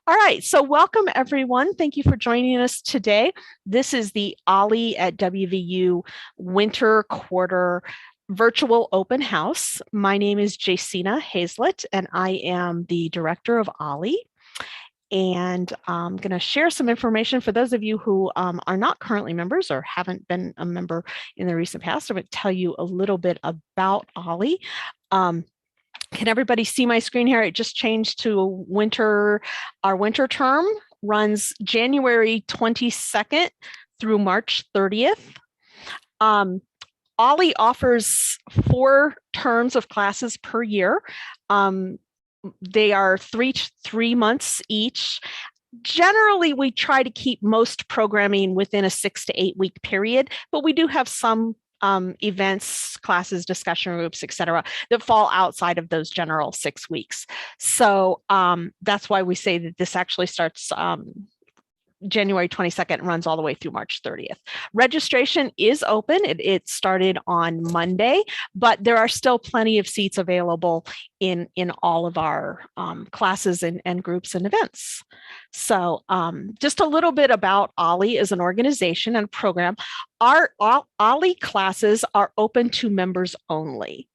All right, so welcome everyone. Thank you for joining us today. This is the Ollie at WVU Winter Quarter Virtual Open House. My name is Jacina Hazlett, and I am the director of Ollie. And I'm going to share some information for those of you who are not currently members or haven't been a member in the recent past. I'm going to tell you a little bit about Ollie. Can everybody see my screen here? It just changed to winter. Our winter term runs January 22nd through March 30th. Ollie offers 4 terms of classes per year. They are three months each. Generally, we try to keep most programming within a 6 to 8 week period, but we do have some events, classes, discussion groups, etc., that fall outside of those general 6 weeks. So that's why we say that this actually starts January 22nd and runs all the way through March 30th. Registration is open. It started on Monday, but there are still plenty of seats available in all of our classes and groups and events. So just a little bit about Ollie as an organization and program. Our Ollie classes are open to members only.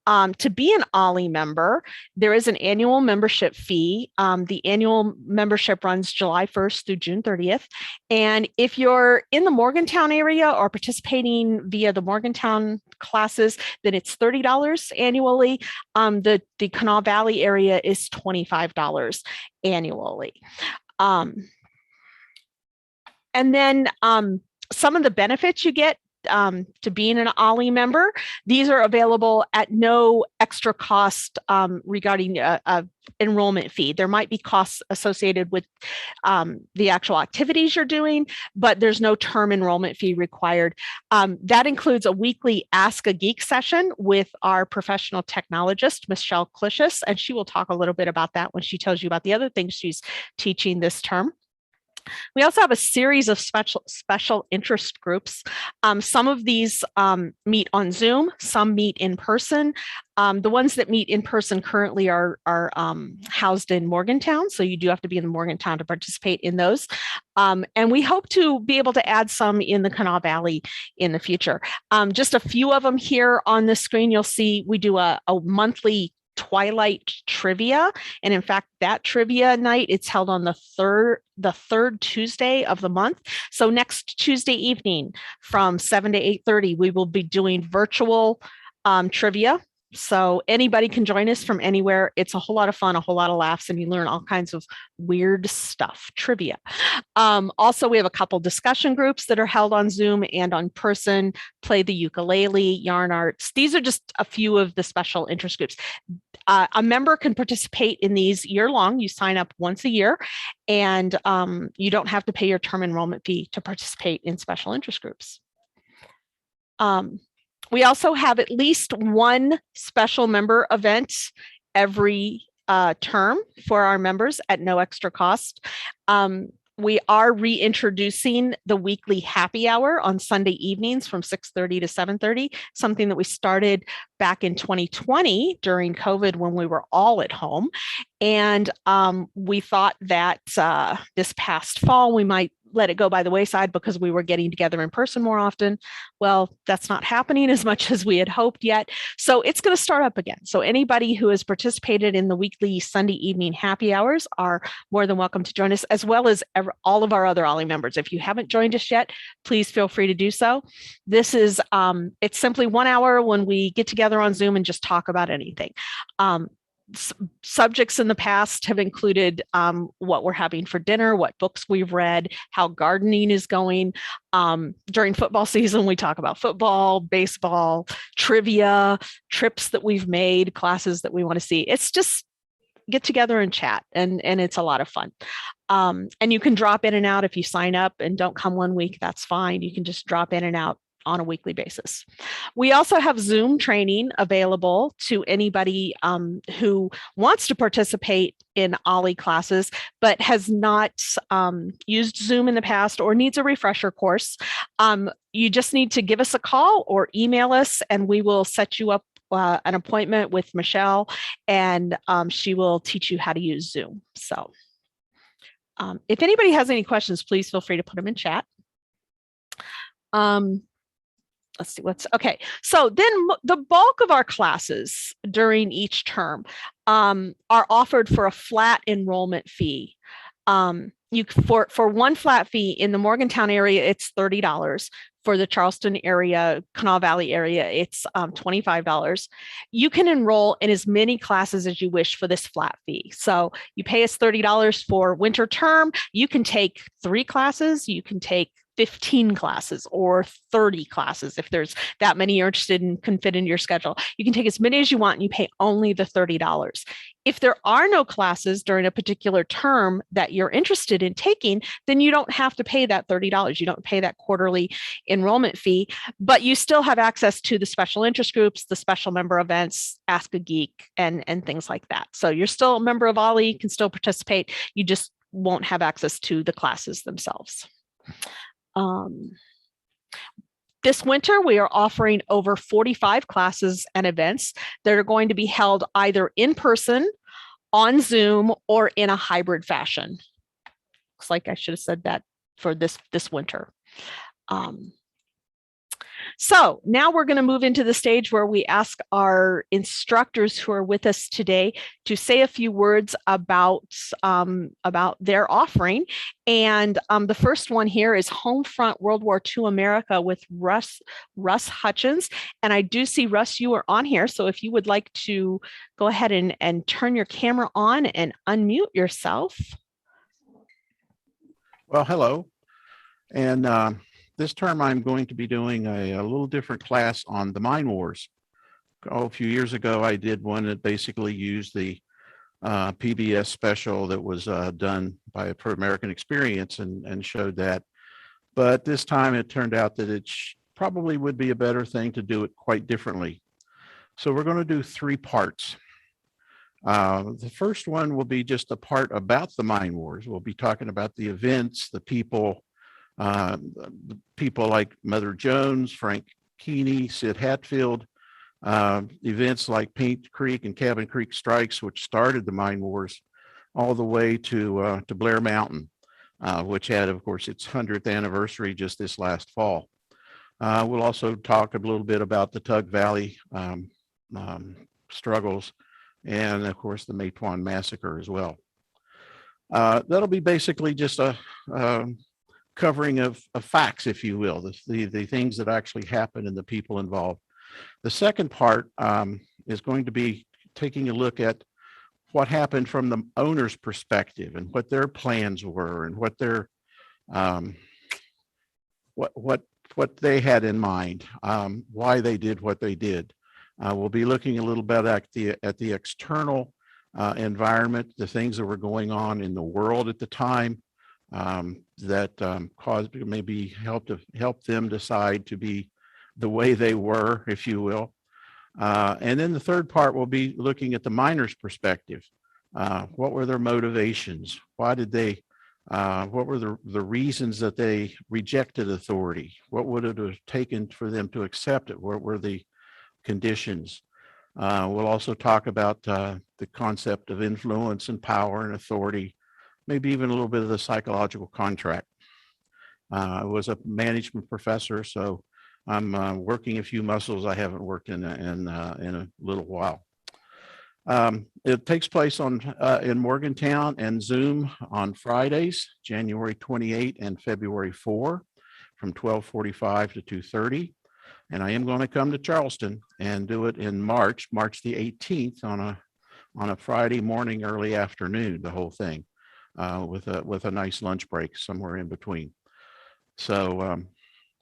To be an Ollie member, there is an annual membership fee. The annual membership runs July 1st through June 30th. And if you're in the Morgantown area or participating via the Morgantown classes, then it's $30 annually. The Kanawha Valley area is $25 annually. And then some of the benefits you get to being an Ollie member, these are available at no extra cost regarding enrollment fee. There might be costs associated with the actual activities you're doing, but there's no term enrollment fee required. That includes a weekly Ask a Geek session with our professional technologist, Michelle Clicius, and she will talk a little bit about that when she tells you about the other things she's teaching this term. We also have a series of special interest groups. Some of these meet on Zoom, some meet in person. The ones that meet in person currently are housed in Morgantown, so you do have to be in Morgantown to participate in those. And we hope to be able to add some in the Kanawha Valley in the future. Just a few of them here on the screen. You'll see we do a monthly Twilight trivia, and in fact that trivia night, it's held on the third Tuesday of the month. So next Tuesday evening from 7 to 8:30 we will be doing virtual trivia. So anybody can join us from anywhere. It's a whole lot of fun, a whole lot of laughs, and you learn all kinds of weird stuff, trivia. Also, we have a couple discussion groups that are held on Zoom and on person, play the ukulele, yarn arts. These are just a few of the special interest groups. A member can participate in these year long. You sign up once a year, and you don't have to pay your term enrollment fee to participate in special interest groups. We also have at least one special member event every term for our members at no extra cost. We are reintroducing the weekly happy hour on Sunday evenings from 6:30 to 7:30, something that we started back in 2020 during COVID when we were all at home. And we thought that this past fall, we might let it go by the wayside because we were getting together in person more often. Well, that's not happening as much as we had hoped yet. So it's going to start up again. So anybody who has participated in the weekly Sunday evening happy hours are more than welcome to join us, as well as all of our other Ollie members. If you haven't joined us yet, please feel free to do so. This is, it's simply 1 hour when we get together on Zoom and just talk about anything. Subjects in the past have included what we're having for dinner, what books we've read, how gardening is going. During football season, we talk about football, baseball, trivia, trips that we've made, classes that we want to see. It's just get together and chat, and it's a lot of fun. And you can drop in and out if you sign up and don't come one week, that's fine. You can just drop in and out on a weekly basis. We also have Zoom training available to anybody who wants to participate in Ollie classes, but has not used Zoom in the past or needs a refresher course. You just need to give us a call or email us, and we will set you up an appointment with Michelle, and she will teach you how to use Zoom. So If anybody has any questions, please feel free to put them in chat. Let's see okay. So then the bulk of our classes during each term are offered for a flat enrollment fee. For one flat fee in the Morgantown area, it's $30. For the Charleston area, Kanawha Valley area, it's $25. You can enroll in as many classes as you wish for this flat fee. So you pay us $30 for winter term. You can take 3 classes. You can take 15 classes or 30 classes if there's that many you're interested in, can fit into your schedule. You can take as many as you want and you pay only the $30. If there are no classes during a particular term that you're interested in taking, then you don't have to pay that $30. You don't pay that quarterly enrollment fee, but you still have access to the special interest groups, the special member events, Ask a Geek, and things like that. So you're still a member of OLLI, can still participate. You just won't have access to the classes themselves. This winter, we are offering over 45 classes and events that are going to be held either in person, on Zoom, or in a hybrid fashion. Looks like I should have said that for this winter. So now we're going to move into the stage where we ask our instructors who are with us today to say a few words about their offering. And the first one here is Homefront World War II America with Russ Hutchins. And I do see, Russ, you are on here. So if you would like to go ahead and turn your camera on and unmute yourself. Well, hello. And this term, I'm going to be doing a little different class on the mine wars. A few years ago, I did one that basically used the PBS special that was done by For American Experience and showed that. But this time it turned out that it probably would be a better thing to do it quite differently. So we're going to do 3 parts. The first one will be just a part about the mine wars. We'll be talking about the events, the people like Mother Jones, Frank Keeney, Sid Hatfield, events like Paint Creek and Cabin Creek strikes, which started the mine wars, all the way to Blair Mountain, which had, of course, its 100th anniversary just this last fall. We'll also talk a little bit about the Tug Valley struggles and, of course, the Matewan Massacre as well. That'll be basically just a covering of facts, if you will, the things that actually happen and the people involved. The second part is going to be taking a look at what happened from the owner's perspective and what their plans were and what their what they had in mind, why they did what they did. We'll be looking a little bit at the external environment, the things that were going on in the world at the time, that caused maybe help them decide to be the way they were, if you will. And then the third part will be looking at the miner's perspective. What were their motivations? Why did they? What were the reasons that they rejected authority? What would it have taken for them to accept it? What were the conditions? We'll also talk about the concept of influence and power and authority, maybe even a little bit of the psychological contract. I was a management professor, so I'm working a few muscles I haven't worked in a little while. It takes place in Morgantown and Zoom on Fridays, January 28 and February 4, from 12:45 to 2:30. And I am going to come to Charleston and do it in March the 18th on a Friday morning, early afternoon, the whole thing, with a nice lunch break somewhere in between. So,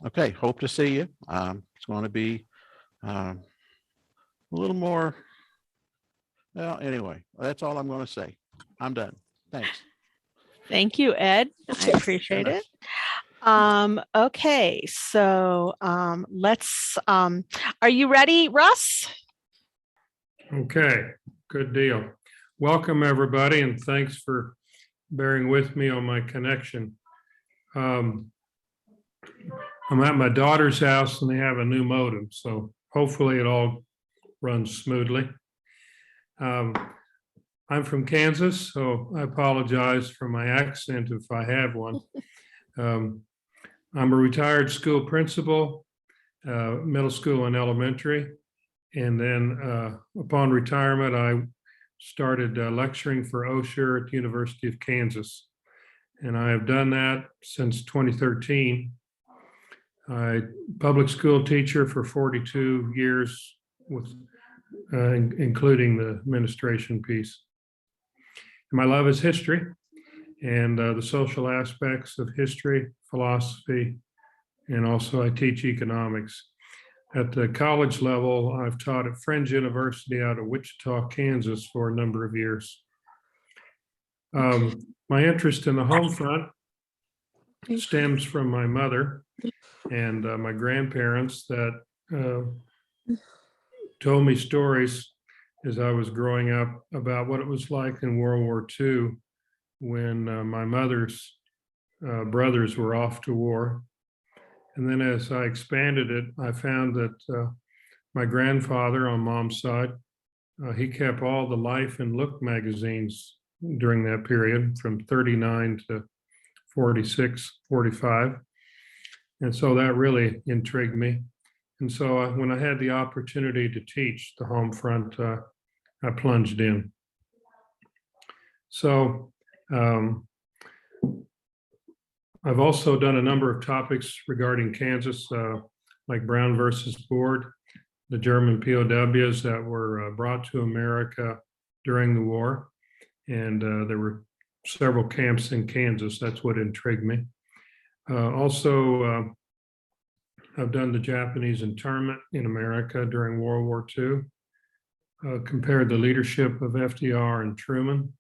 okay, hope to see you. It's going to be a little more. Well, anyway, that's all I'm going to say. I'm done. Thanks. Thank you, Ed. I appreciate it. Okay, so let's, are you ready, Russ? Okay, good deal. Welcome, everybody, and thanks for bearing with me on my connection. I'm at my daughter's house and they have a new modem, so hopefully it all runs smoothly. I'm I'm from Kansas, so I apologize for my accent if I have one. I'm a retired school principal, middle school and elementary. And then upon retirement, I started lecturing for Osher at the University of Kansas. And I have done that since 2013. I'm public school teacher for 42 years, with including the administration piece. And my love is history and the social aspects of history, philosophy, and also I teach economics. At the college level, I've taught at Friends University out of Wichita, Kansas for a number of years. My interest in the home front stems from my mother and my grandparents that told me stories as I was growing up about what it was like in World War II when my mother's brothers were off to war. And then as I expanded it, I found that my grandfather on mom's side, he kept all the Life and Look magazines during that period from 39 to 46, 45. And so that really intrigued me. And so when I had the opportunity to teach the home front, I plunged in. So I've also done a number of topics regarding Kansas, like Brown versus Board, the German POWs that were brought to America during the war. And there were several camps in Kansas. That's what intrigued me. Also, I've done the Japanese internment in America during World War II, compared the leadership of FDR and Truman.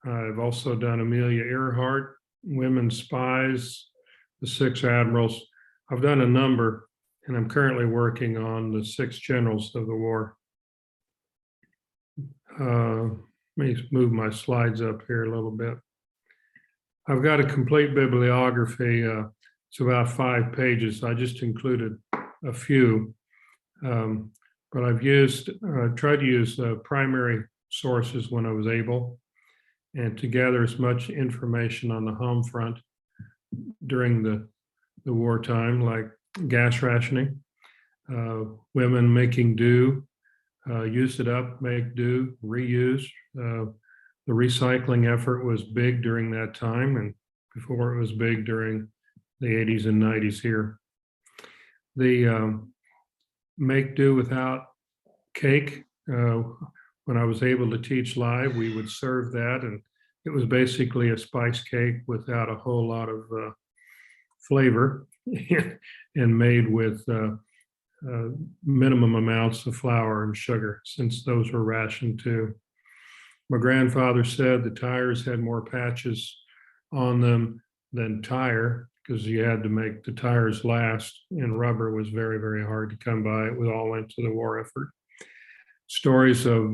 I've also done Amelia Earhart, Women Spies, the 6 Admirals. I've done a number, and I'm currently working on the 6 Generals of the war. Let me move my slides up here a little bit. I've got a complete bibliography. It's about 5 pages. I just included a few, but I've tried to use primary sources when I was able, and to gather as much information on the home front during the wartime, like gas rationing, women making do, use it up, make do, reuse. The recycling effort was big during that time, and before it was big during the 80s and 90s here. The make do without cake, when I was able to teach live, we would serve that, and it was basically a spice cake without a whole lot of flavor and made with minimum amounts of flour and sugar, since those were rationed too. My grandfather said the tires had more patches on them than tire, because you had to make the tires last, and rubber was very, very hard to come by. It all went to the war effort. Stories of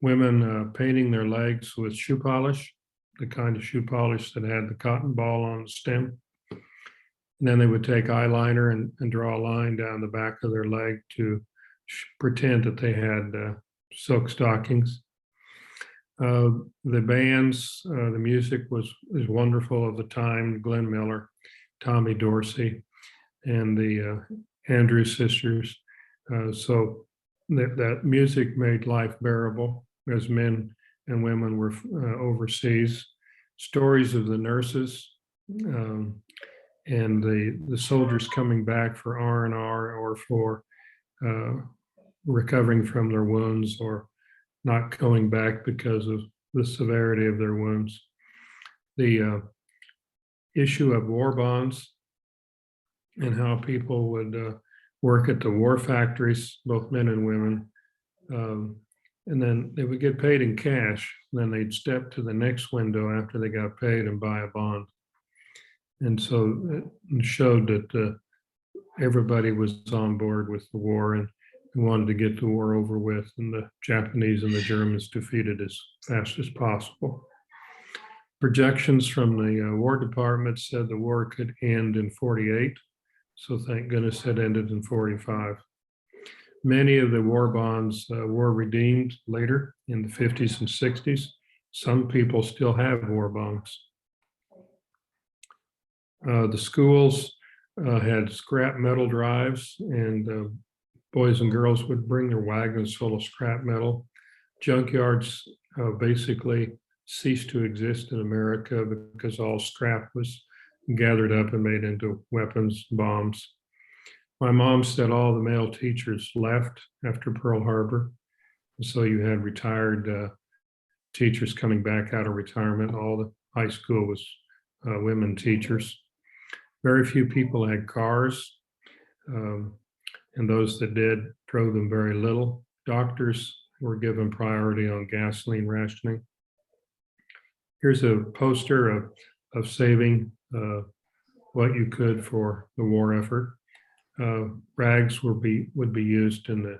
women painting their legs with shoe polish, the kind of shoe polish that had the cotton ball on the stem. And then they would take eyeliner and draw a line down the back of their leg to pretend that they had silk stockings. The bands, the music was wonderful of the time. Glenn Miller, Tommy Dorsey, and the Andrews sisters. So that music made life bearable as men and women were overseas. Stories of the nurses and the soldiers coming back for R&R or for recovering from their wounds, or not going back because of the severity of their wounds. The issue of war bonds and how people would work at the war factories, both men and women. And then they would get paid in cash. And then they'd step to the next window after they got paid and buy a bond. And so it showed that everybody was on board with the war and wanted to get the war over with, and the Japanese and the Germans defeated as fast as possible. Projections from the War Department said the war could end in 48. So thank goodness it ended in 45. Many of the war bonds were redeemed later in the 50s and 60s. Some people still have war bonds. The schools had scrap metal drives, and boys and girls would bring their wagons full of scrap metal. Junkyards basically ceased to exist in America because all scrap was gathered up and made into weapons, bombs. My mom said all the male teachers left after Pearl Harbor. So you had retired teachers coming back out of retirement. All the high school was women teachers. Very few people had cars, and those that did drove them very little. Doctors were given priority on gasoline rationing. Here's a poster of saving what you could for the war effort. Rags would be used in the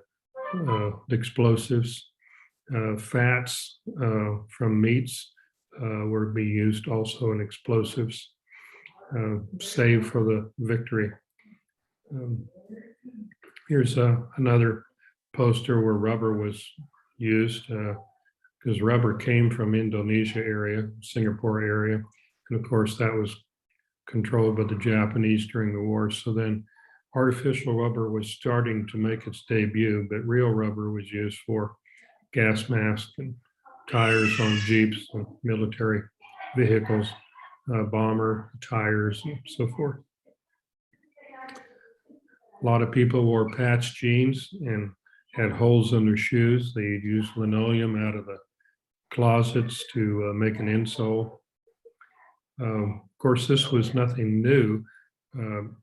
explosives. Fats from meats would be used also in explosives, saved for the victory. Here's another poster where rubber was used, because rubber came from Indonesia area, Singapore area, and of course that was controlled by the Japanese during the war. So then artificial rubber was starting to make its debut, but real rubber was used for gas masks and tires on jeeps and military vehicles, bomber tires and so forth. A lot of people wore patched jeans and had holes in their shoes. They'd use linoleum out of the closets to make an insole. Of course, this was nothing new.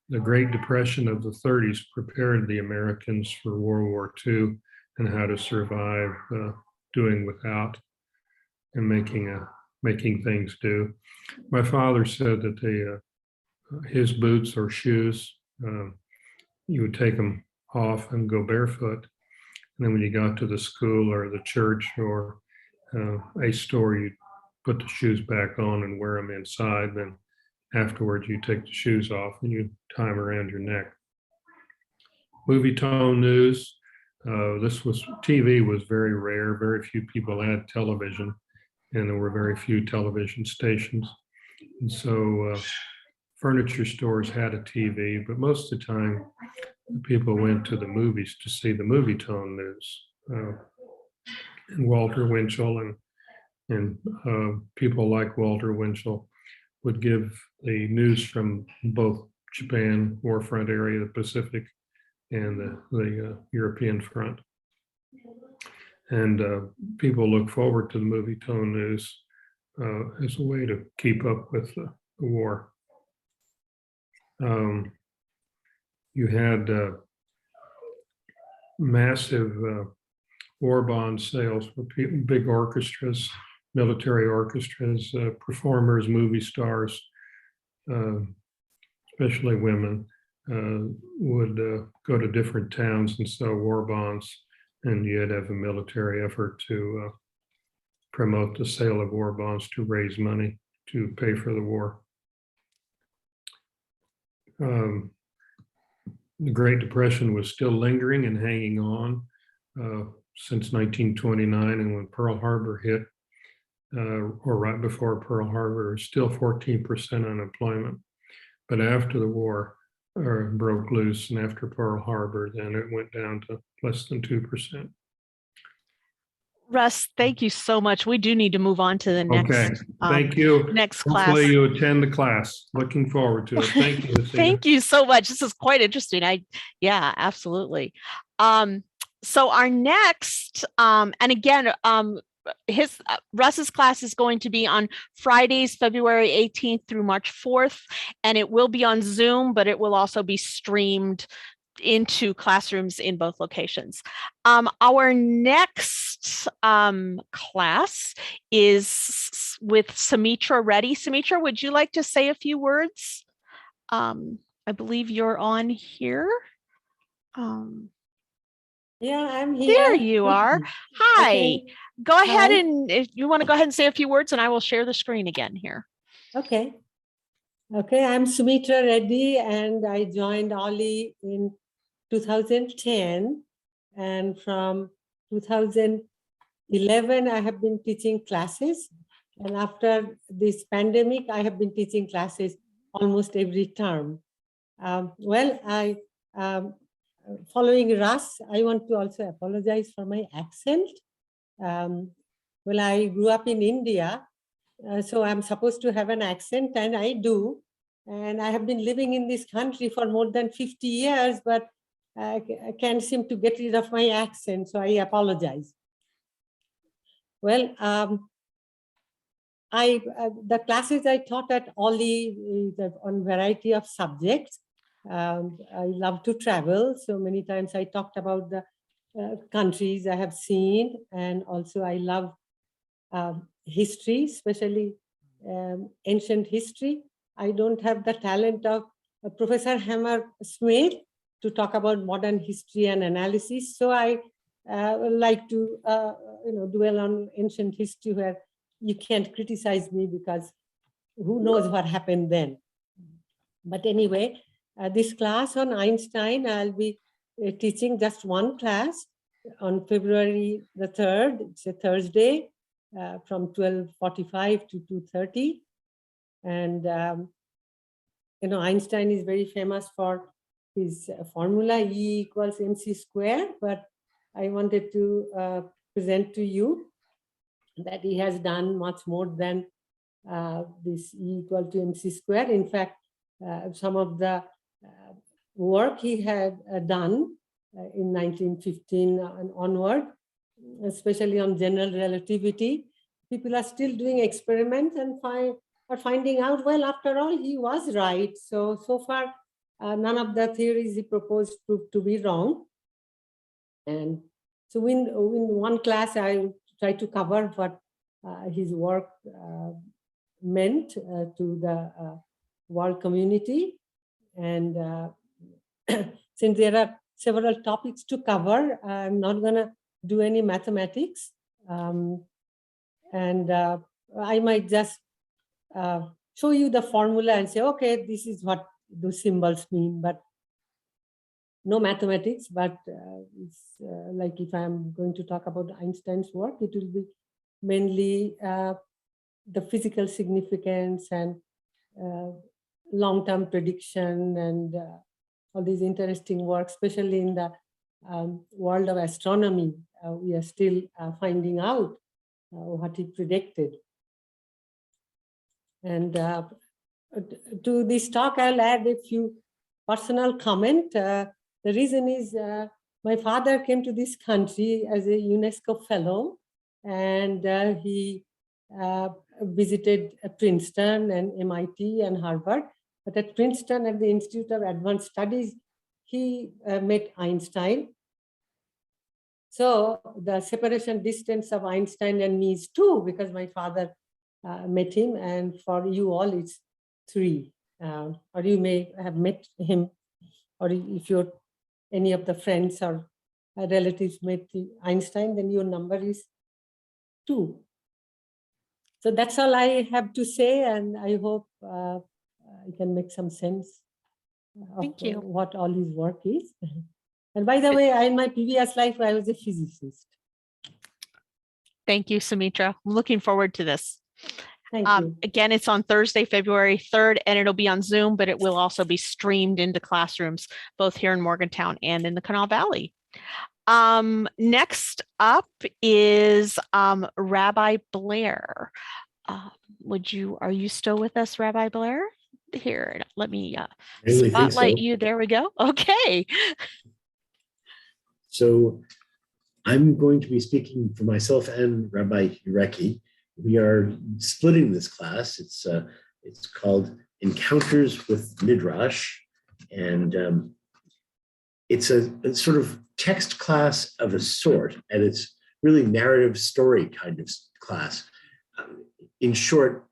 The Great Depression of the 30s prepared the Americans for World War II and how to survive doing without and making things do. My father said that his boots or shoes, you would take them off and go barefoot. And then when you got to the school or the church or a store, you'd put the shoes back on and wear them inside. Then afterwards, you take the shoes off and you tie them around your neck. Movie tone news. TV was very rare. Very few people had television, and there were very few television stations. And so furniture stores had a TV, but most of the time, people went to the movies to see the movie tone news. And Walter Winchell and people like Walter Winchell would give the news from both Japan warfront area, the Pacific, and the European front. And people look forward to the movie tone news as a way to keep up with the war. You had massive war bond sales for big orchestras, military orchestras, performers, movie stars, especially women, would go to different towns and sell war bonds, and you'd have a military effort to promote the sale of war bonds to raise money to pay for the war. The Great Depression was still lingering and hanging on since 1929, and when Pearl Harbor hit, or right before Pearl Harbor, there was still 14% unemployment. But after the war broke loose and after Pearl Harbor, then it went down to less than 2%. Russ, thank you so much. We do need to move on to the next. Okay, thank you. Next class. Hopefully you attend the class. Looking forward to it. Thank you. Thank you so much. This is quite interesting. Yeah, absolutely. So our next, and again, Russ's class is going to be on Fridays, February 18th through March 4th, and it will be on Zoom, but it will also be streamed into classrooms in both locations. Our next class is with Sumitra Reddy. Sumitra, would you like to say a few words? I believe you're on here. Yeah, I'm here. There you are. Hi. Okay. Go ahead. Hi. And if you want to go ahead and say a few words, and I will share the screen again here. Okay. Okay, I'm Sumitra Reddy, and I joined OLLI in 2010. And from 2011, I have been teaching classes. And after this pandemic, I have been teaching classes almost every term. Following Russ, I want to also apologize for my accent. I grew up in India, so I'm supposed to have an accent, and I do. And I have been living in this country for more than 50 years, but I can't seem to get rid of my accent, so I apologize. The classes I taught at OLLI on variety of subjects. I love to travel, so many times I talked about the countries I have seen, and also I love history, especially ancient history. I don't have the talent of Professor Hammer Smith to talk about modern history and analysis, so I like to dwell on ancient history where you can't criticize me because who knows what happened then. But anyway, this class on Einstein, I'll be teaching just one class on February the 3rd. It's a Thursday from 12:45 to 2:30. And, Einstein is very famous for his formula E = mc², but I wanted to present to you that he has done much more than this E = mc². In fact, some of the work he had done in 1915 and onward, especially on general relativity, people are still doing experiments and are finding out, well, after all, he was right. So far, none of the theories he proposed proved to be wrong. And so in one class, I try to cover what his work meant to the world community. And since there are several topics to cover, I'm not going to do any mathematics. I might just show you the formula and say, okay, this is what those symbols mean, but no mathematics. But it's like if I'm going to talk about Einstein's work, it will be mainly the physical significance and long-term prediction and all these interesting work, especially in the world of astronomy. We are still finding out what he predicted. And to this talk, I'll add a few personal comment. The reason is my father came to this country as a UNESCO fellow, and he visited Princeton and MIT and Harvard. But at Princeton, at the Institute of Advanced Studies, he met Einstein. So the separation distance of Einstein and me is 2, because my father met him, and for you all, it's 3. Or you may have met him, or if you're any of the friends or relatives met Einstein, then your number is 2. So that's all I have to say, and I hope I can make some sense of what all his work is. And by the way, in my previous life, I was a physicist. Thank you, Sumitra. I'm looking forward to this. Thank you. Again, it's on Thursday, February 3rd, and it'll be on Zoom, but it will also be streamed into classrooms, both here in Morgantown and in the Kanawha Valley. Next up is Rabbi Blair. Are you still with us, Rabbi Blair? Here, let me spotlight you. There we go. Okay. So I'm going to be speaking for myself and Rabbi Ureki. We are splitting this class. It's called Encounters with Midrash, and it's a sort of text class of a sort, and it's really narrative story kind of class. In short,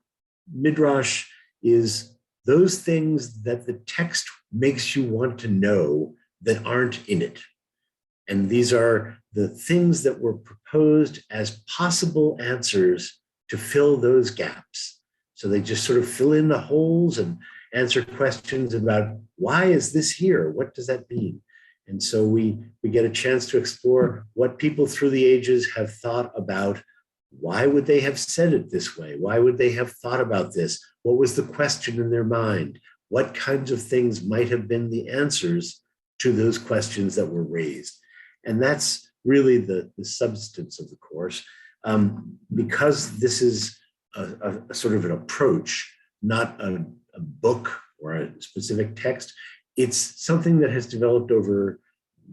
Midrash is those things that the text makes you want to know that aren't in it. And these are the things that were proposed as possible answers to fill those gaps. So they just sort of fill in the holes and answer questions about why is this here? What does that mean? And so we get a chance to explore what people through the ages have thought about. Why would they have said it this way? Why would they have thought about this? What was the question in their mind? What kinds of things might have been the answers to those questions that were raised? And that's really the substance of the course. Because this is a sort of an approach, not a book or a specific text, it's something that has developed over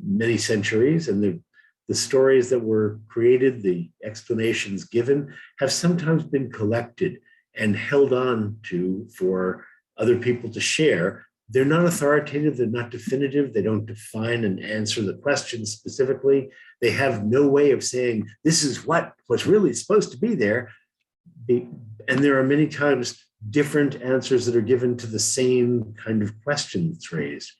many centuries, and the stories that were created, the explanations given, have sometimes been collected and held on to for other people to share. They're not authoritative, they're not definitive, they don't define and answer the question specifically. They have no way of saying, this is what was really supposed to be there. And there are many times different answers that are given to the same kind of question that's raised.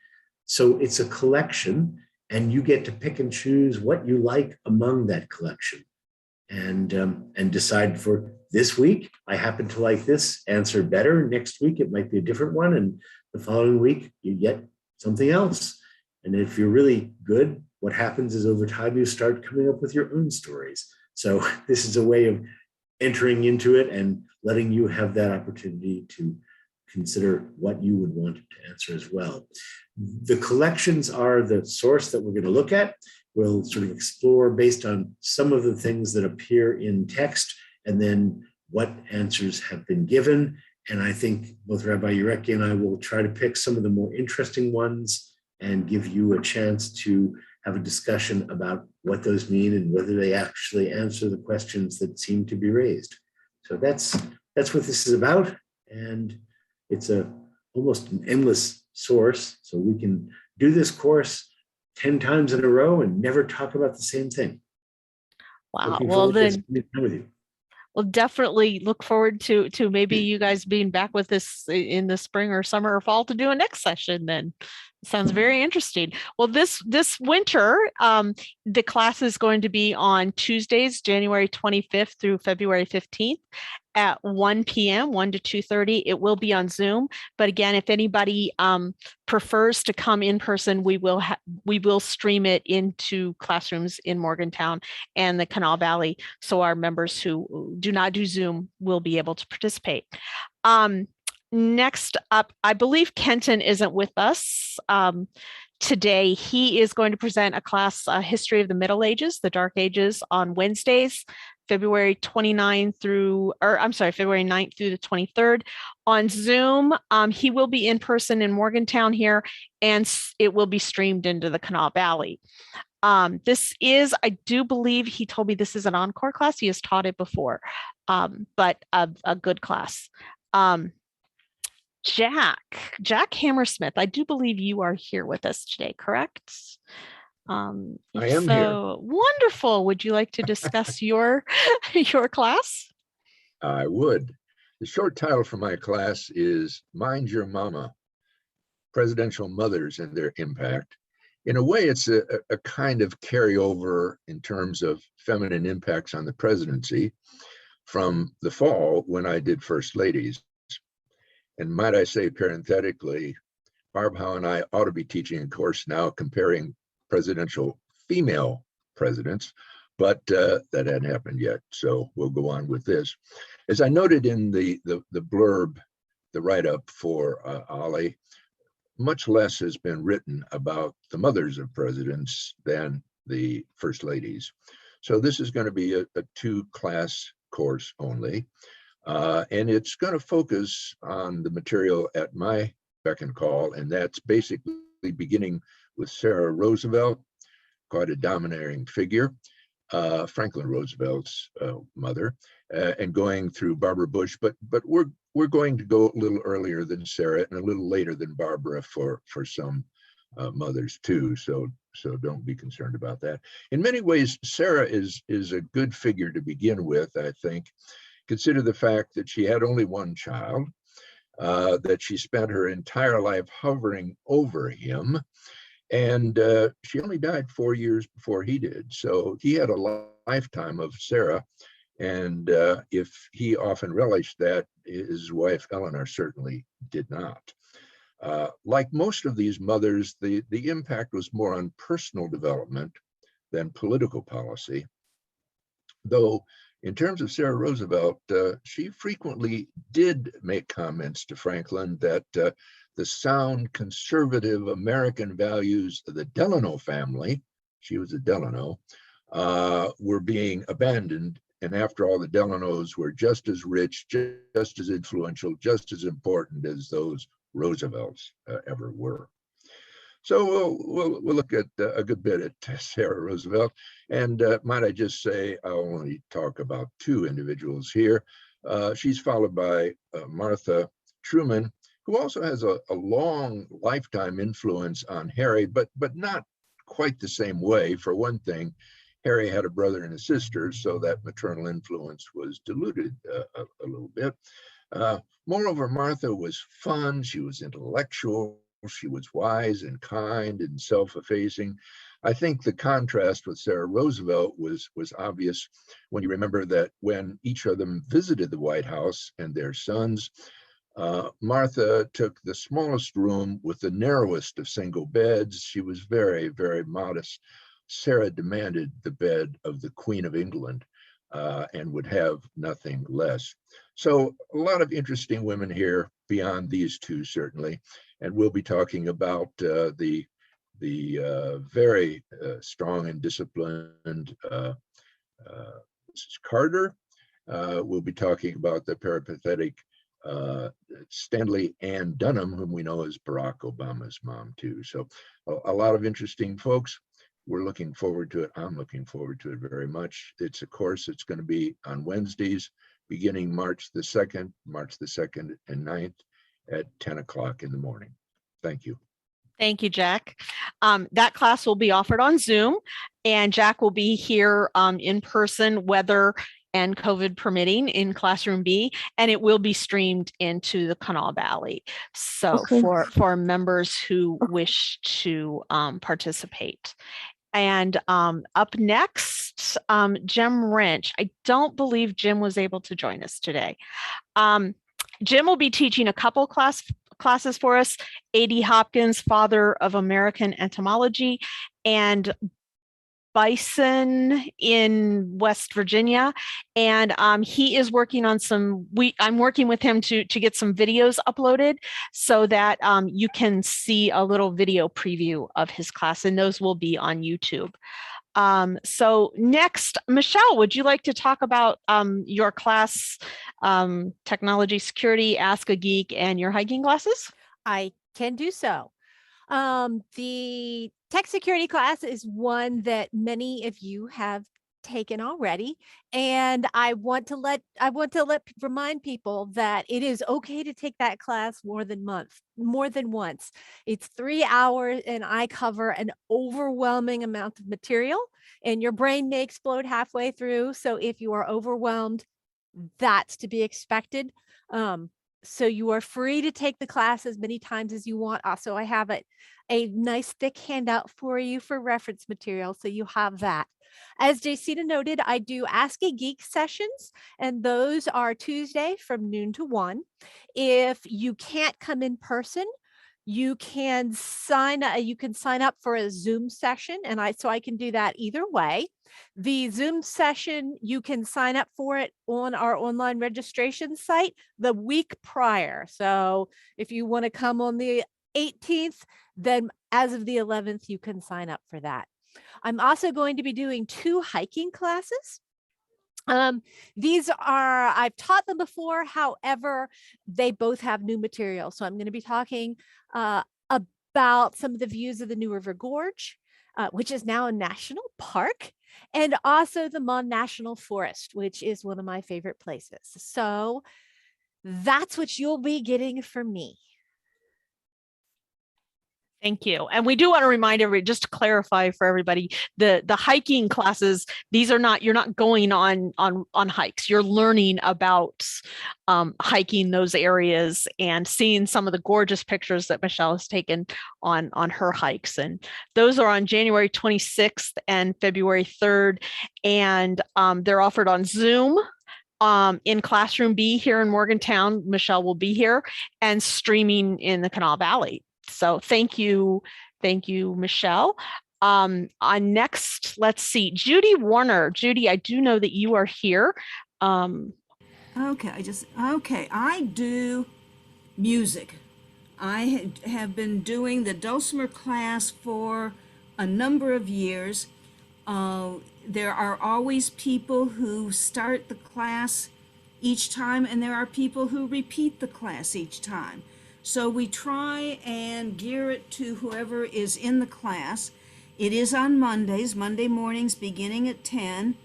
So it's a collection, and you get to pick and choose what you like among that collection, and decide for this week, I happen to like this answer better. Next week, it might be a different one. And the following week, you get something else. And if you're really good, what happens is over time, you start coming up with your own stories. So this is a way of entering into it and letting you have that opportunity to consider what you would want to answer as well. The collections are the source that we're going to look at. We'll sort of explore based on some of the things that appear in text, and then what answers have been given. And I think both Rabbi Yurecki and I will try to pick some of the more interesting ones and give you a chance to have a discussion about what those mean and whether they actually answer the questions that seem to be raised. So that's what this is about. And it's almost an endless source. So we can do this course 10 times in a row and never talk about the same thing. Wow. Looking Well, forward to then spending time with you. we'll definitely look forward to maybe you guys being back with this in the spring or summer or fall to do a next session then. Sounds very interesting. Well, this winter, the class is going to be on Tuesdays, January 25th through February 15th at 1 p.m., 1 to 2:30. It will be on Zoom. But again, if anybody prefers to come in person, we will stream it into classrooms in Morgantown and the Kanawha Valley. So our members who do not do Zoom will be able to participate. Next up, I believe Kenton isn't with us today. He is going to present a class, History of the Middle Ages, the Dark Ages, on Wednesdays, February 9th through the 23rd on Zoom. He will be in person in Morgantown here, and it will be streamed into the Kanawha Valley. This is, I do believe he told me this is an encore class. He has taught it before, but a good class. Jack Hammersmith, I do believe you are here with us today, correct? I am here. Wonderful. Would you like to discuss your class? I would. The short title for my class is Mind Your Mama, Presidential Mothers and Their Impact. In a way, it's a kind of carryover in terms of feminine impacts on the presidency from the fall when I did First Ladies. And might I say parenthetically, Barb Howe and I ought to be teaching a course now comparing presidential female presidents, but that hadn't happened yet. So we'll go on with this. As I noted in the blurb, the write-up for Ollie, much less has been written about the mothers of presidents than the first ladies. So this is going to be a two-class course only. And it's going to focus on the material at my beck and call, and that's basically beginning with Sarah Roosevelt, quite a domineering figure, Franklin Roosevelt's mother, and going through Barbara Bush. But we're going to go a little earlier than Sarah and a little later than Barbara for some mothers too. So don't be concerned about that. In many ways, Sarah is a good figure to begin with, I think. Consider the fact that she had only one child, that she spent her entire life hovering over him, and she only died 4 years before he did. So he had a lifetime of Sarah, and if he often relished that, his wife Eleanor certainly did not. Like most of these mothers, the impact was more on personal development than political policy. Though in terms of Sarah Roosevelt, she frequently did make comments to Franklin that the sound conservative American values of the Delano family, she was a Delano, were being abandoned. And after all, the Delanos were just as rich, just as influential, just as important as those Roosevelts ever were. So we'll look at a good bit at Sarah Roosevelt. And might I just say, I'll only talk about two individuals here. She's followed by Martha Truman, who also has a long lifetime influence on Harry, but not quite the same way. For one thing, Harry had a brother and a sister, so that maternal influence was diluted a little bit. Moreover, Martha was fun, she was intellectual, she was wise and kind and self-effacing. I think the contrast with Sarah Roosevelt was obvious when you remember that when each of them visited the White House and their sons, Martha took the smallest room with the narrowest of single beds. She was very, very modest. Sarah demanded the bed of the Queen of England and would have nothing less. So a lot of interesting women here beyond these two, certainly. And we'll be talking about the very strong and disciplined Mrs. Carter. We'll be talking about the peripatetic Stanley Ann Dunham, whom we know as Barack Obama's mom too. So a lot of interesting folks. We're looking forward to it. I'm looking forward to it very much. It's a course. It's going to be on Wednesdays, beginning March the 2nd and 9th at 10 o'clock in the morning. Thank you. Thank you, Jack. That class will be offered on Zoom, and Jack will be here in person, weather and COVID permitting, in Classroom B, and it will be streamed into the Kanawha Valley. So Okay. for members who wish to participate. And up next, Jim Wrench. I don't believe Jim was able to join us today. Jim will be teaching a couple classes for us: A.D. Hopkins, Father of American Entomology, and bison in West Virginia. And he is working on I'm working with him to get some videos uploaded so that you can see a little video preview of his class, and those will be on YouTube. So next, Michelle, would you like to talk about your class, Technology Security, Ask a Geek, and your hiking classes? I can do so. The tech security class is one that many of you have taken already, and I want to remind people that it is okay to take that class more than once. It's 3 hours, and I cover an overwhelming amount of material, and your brain may explode halfway through. So if you are overwhelmed, that's to be expected. So you are free to take the class as many times as you want. Also, I have a nice thick handout for you for reference material, so you have that. As Jacina noted, I do Ask a Geek sessions, and those are Tuesday from noon to 1. If you can't come in person, you can sign up for a Zoom session, and I can do that either way. The Zoom session, you can sign up for it on our online registration site the week prior. So if you want to come on the 18th, then as of the 11th, you can sign up for that. I'm also going to be doing 2 hiking classes. I've taught them before, however, they both have new material. So I'm going to be talking about some of the views of the New River Gorge, which is now a national park, and also the Mon National Forest, which is one of my favorite places. So that's what you'll be getting from me. Thank you. And we do want to remind everybody, just to clarify for everybody, the hiking classes, you're not going on hikes. You're learning about hiking those areas and seeing some of the gorgeous pictures that Michelle has taken on her hikes. And those are on January 26th and February 3rd. And they're offered on Zoom. in Classroom B here in Morgantown. Michelle will be here, and streaming in the Kanawha Valley. So thank you, Michelle. On next, let's see, Judy Warner. Judy, I do know that you are here. Okay, I do music. I have been doing the dulcimer class for a number of years. There are always people who start the class each time, and there are people who repeat the class each time. So we try and gear it to whoever is in the class. It is on Mondays, Monday mornings beginning at 10.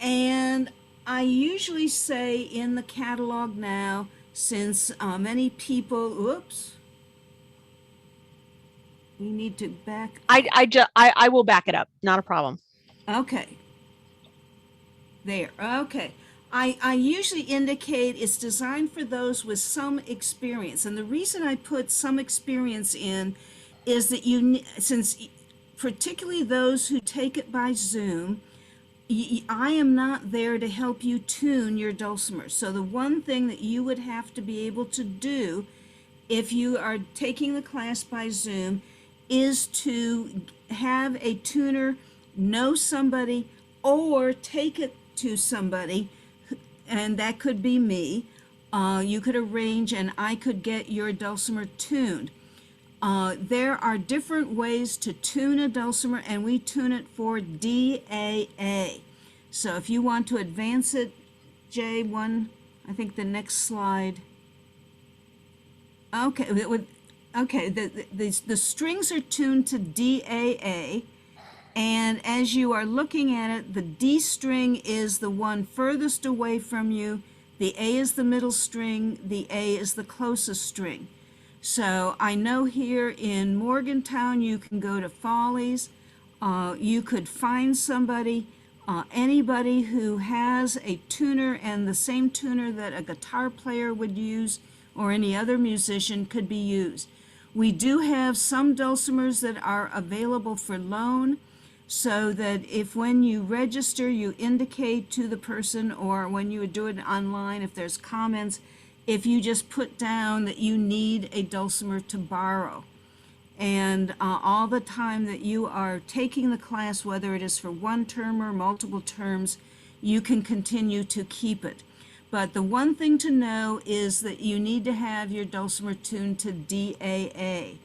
And I usually say in the catalog now, since many people, we need to back. I will back it up. Not a problem. Okay. There. Okay. I usually indicate it's designed for those with some experience. And the reason I put some experience in is that since particularly those who take it by Zoom, I am not there to help you tune your dulcimer. So the one thing that you would have to be able to do if you are taking the class by Zoom is to have a tuner know somebody or take it to somebody, and that could be me. You could arrange and I could get your dulcimer tuned. There are different ways to tune a dulcimer, and we tune it for DAA. So if you want to advance it, J1, I think the next slide. Okay, the strings are tuned to DAA, and as you are looking at it, the D string is the one furthest away from you, the A is the middle string, the A is the closest string. So I know here in Morgantown you can go to Follies, you could find somebody, anybody who has a tuner and the same tuner that a guitar player would use or any other musician could be used. We do have some dulcimers that are available for loan, so that if when you register you indicate to the person, or when you do it online, if there's comments, if you just put down that you need a dulcimer to borrow. And all the time that you are taking the class, whether it is for one term or multiple terms, you can continue to keep it. But the one thing to know is that you need to have your dulcimer tuned to DAA.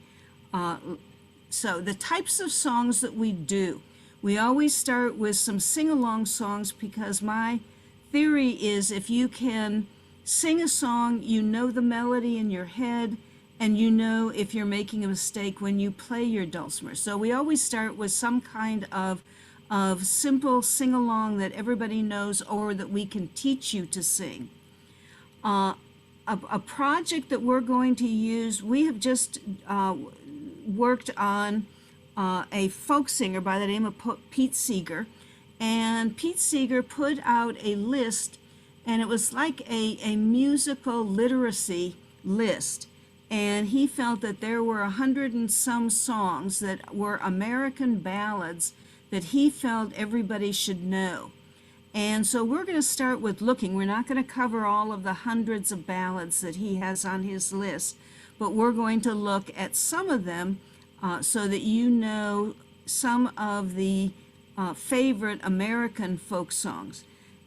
So the types of songs that we do, we always start with some sing-along songs, because my theory is if you can sing a song, you know the melody in your head, and you know if you're making a mistake when you play your dulcimer. So we always start with some kind of simple sing-along that everybody knows or that we can teach you to sing. A project that we're going to use, we have just worked on a folk singer by the name of Pete Seeger, and Pete Seeger put out a list, and it was like a musical literacy list, and he felt that there were 100 and some songs that were American ballads that he felt everybody should know. And so we're going to start with looking. We're not going to cover all of the hundreds of ballads that he has on his list, but we're going to look at some of them so that you know some of the favorite American folk songs.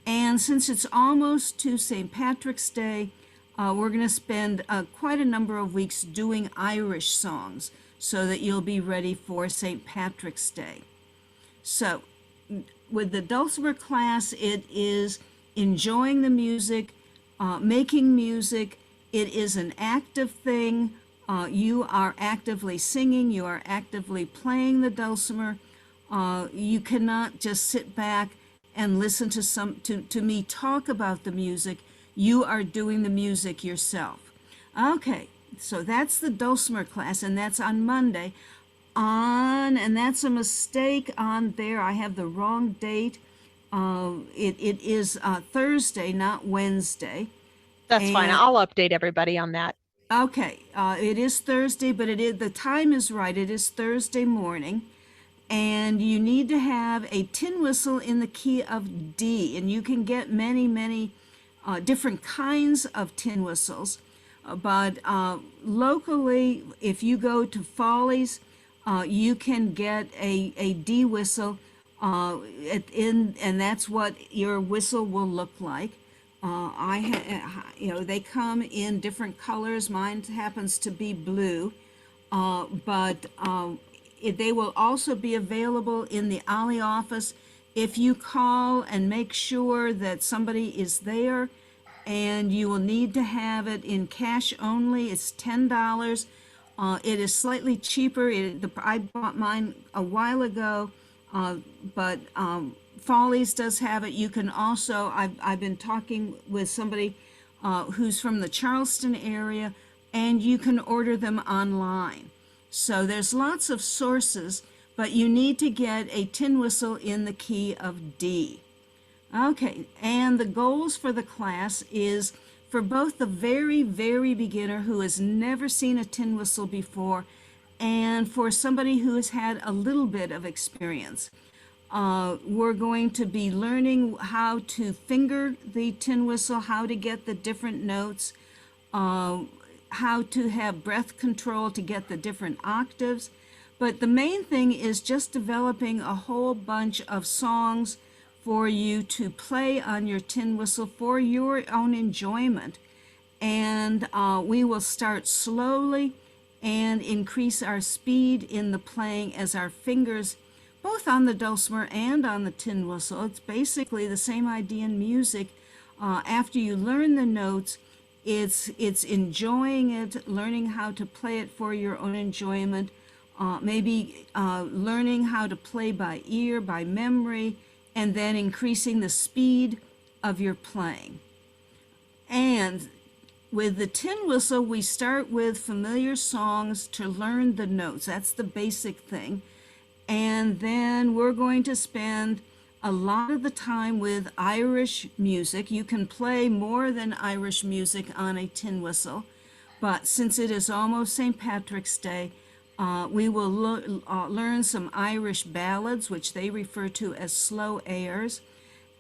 And since it's almost to St. Patrick's Day, we're going to spend quite a number of weeks doing Irish songs so that you'll be ready for St. Patrick's Day. So with the dulcimer class, it is enjoying the music, making music. It is an active thing. You are actively singing, you are actively playing the dulcimer. You cannot just sit back and listen to me talk about the music. You are doing the music yourself. Okay, so that's the dulcimer class, and that's on Monday. And that's a mistake on there. I have the wrong date. It is Thursday, not Wednesday. That's fine. I'll update everybody on that. Okay, it is Thursday, but the time is right. It is Thursday morning, and you need to have a tin whistle in the key of D, and you can get many different kinds of tin whistles. But locally, if you go to Follies, you can get a D whistle, and that's what your whistle will look like. They come in different colors. Mine happens to be blue, but they will also be available in the Ollie office if you call and make sure that somebody is there. And you will need to have it in cash only. It's $10. It is slightly cheaper. I bought mine a while ago, but Follies does have it. You can also, I've been talking with somebody who's from the Charleston area, and you can order them online. So there's lots of sources, but you need to get a tin whistle in the key of D. Okay, and the goals for the class is for both the very, very beginner who has never seen a tin whistle before and for somebody who has had a little bit of experience. We're going to be learning how to finger the tin whistle, how to get the different notes, how to have breath control to get the different octaves. But the main thing is just developing a whole bunch of songs for you to play on your tin whistle for your own enjoyment. And we will start slowly and increase our speed in the playing as our fingers, both on the dulcimer and on the tin whistle. It's basically the same idea in music. After you learn the notes, it's enjoying it, learning how to play it for your own enjoyment, maybe learning how to play by ear, by memory, and then increasing the speed of your playing. And with the tin whistle, we start with familiar songs to learn the notes. That's the basic thing. And then we're going to spend a lot of the time with Irish music. You can play more than Irish music on a tin whistle, but since it is almost St. Patrick's Day, we will learn some Irish ballads, which they refer to as slow airs.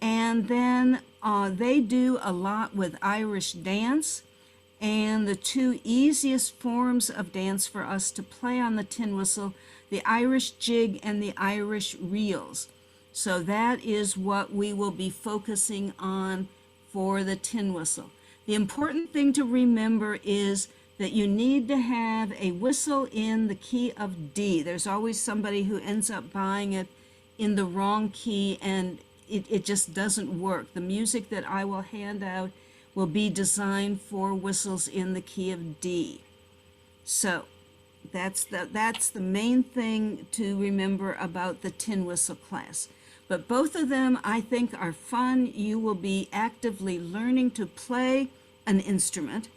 And then they do a lot with Irish dance. And the two easiest forms of dance for us to play on the tin whistle, the Irish jig and the Irish reels. So that is what we will be focusing on for the tin whistle. The important thing to remember is that you need to have a whistle in the key of D. There's always somebody who ends up buying it in the wrong key, and it just doesn't work. The music that I will hand out will be designed for whistles in the key of D. So that's the main thing to remember about the tin whistle class. But both of them, I think, are fun. You will be actively learning to play an instrument.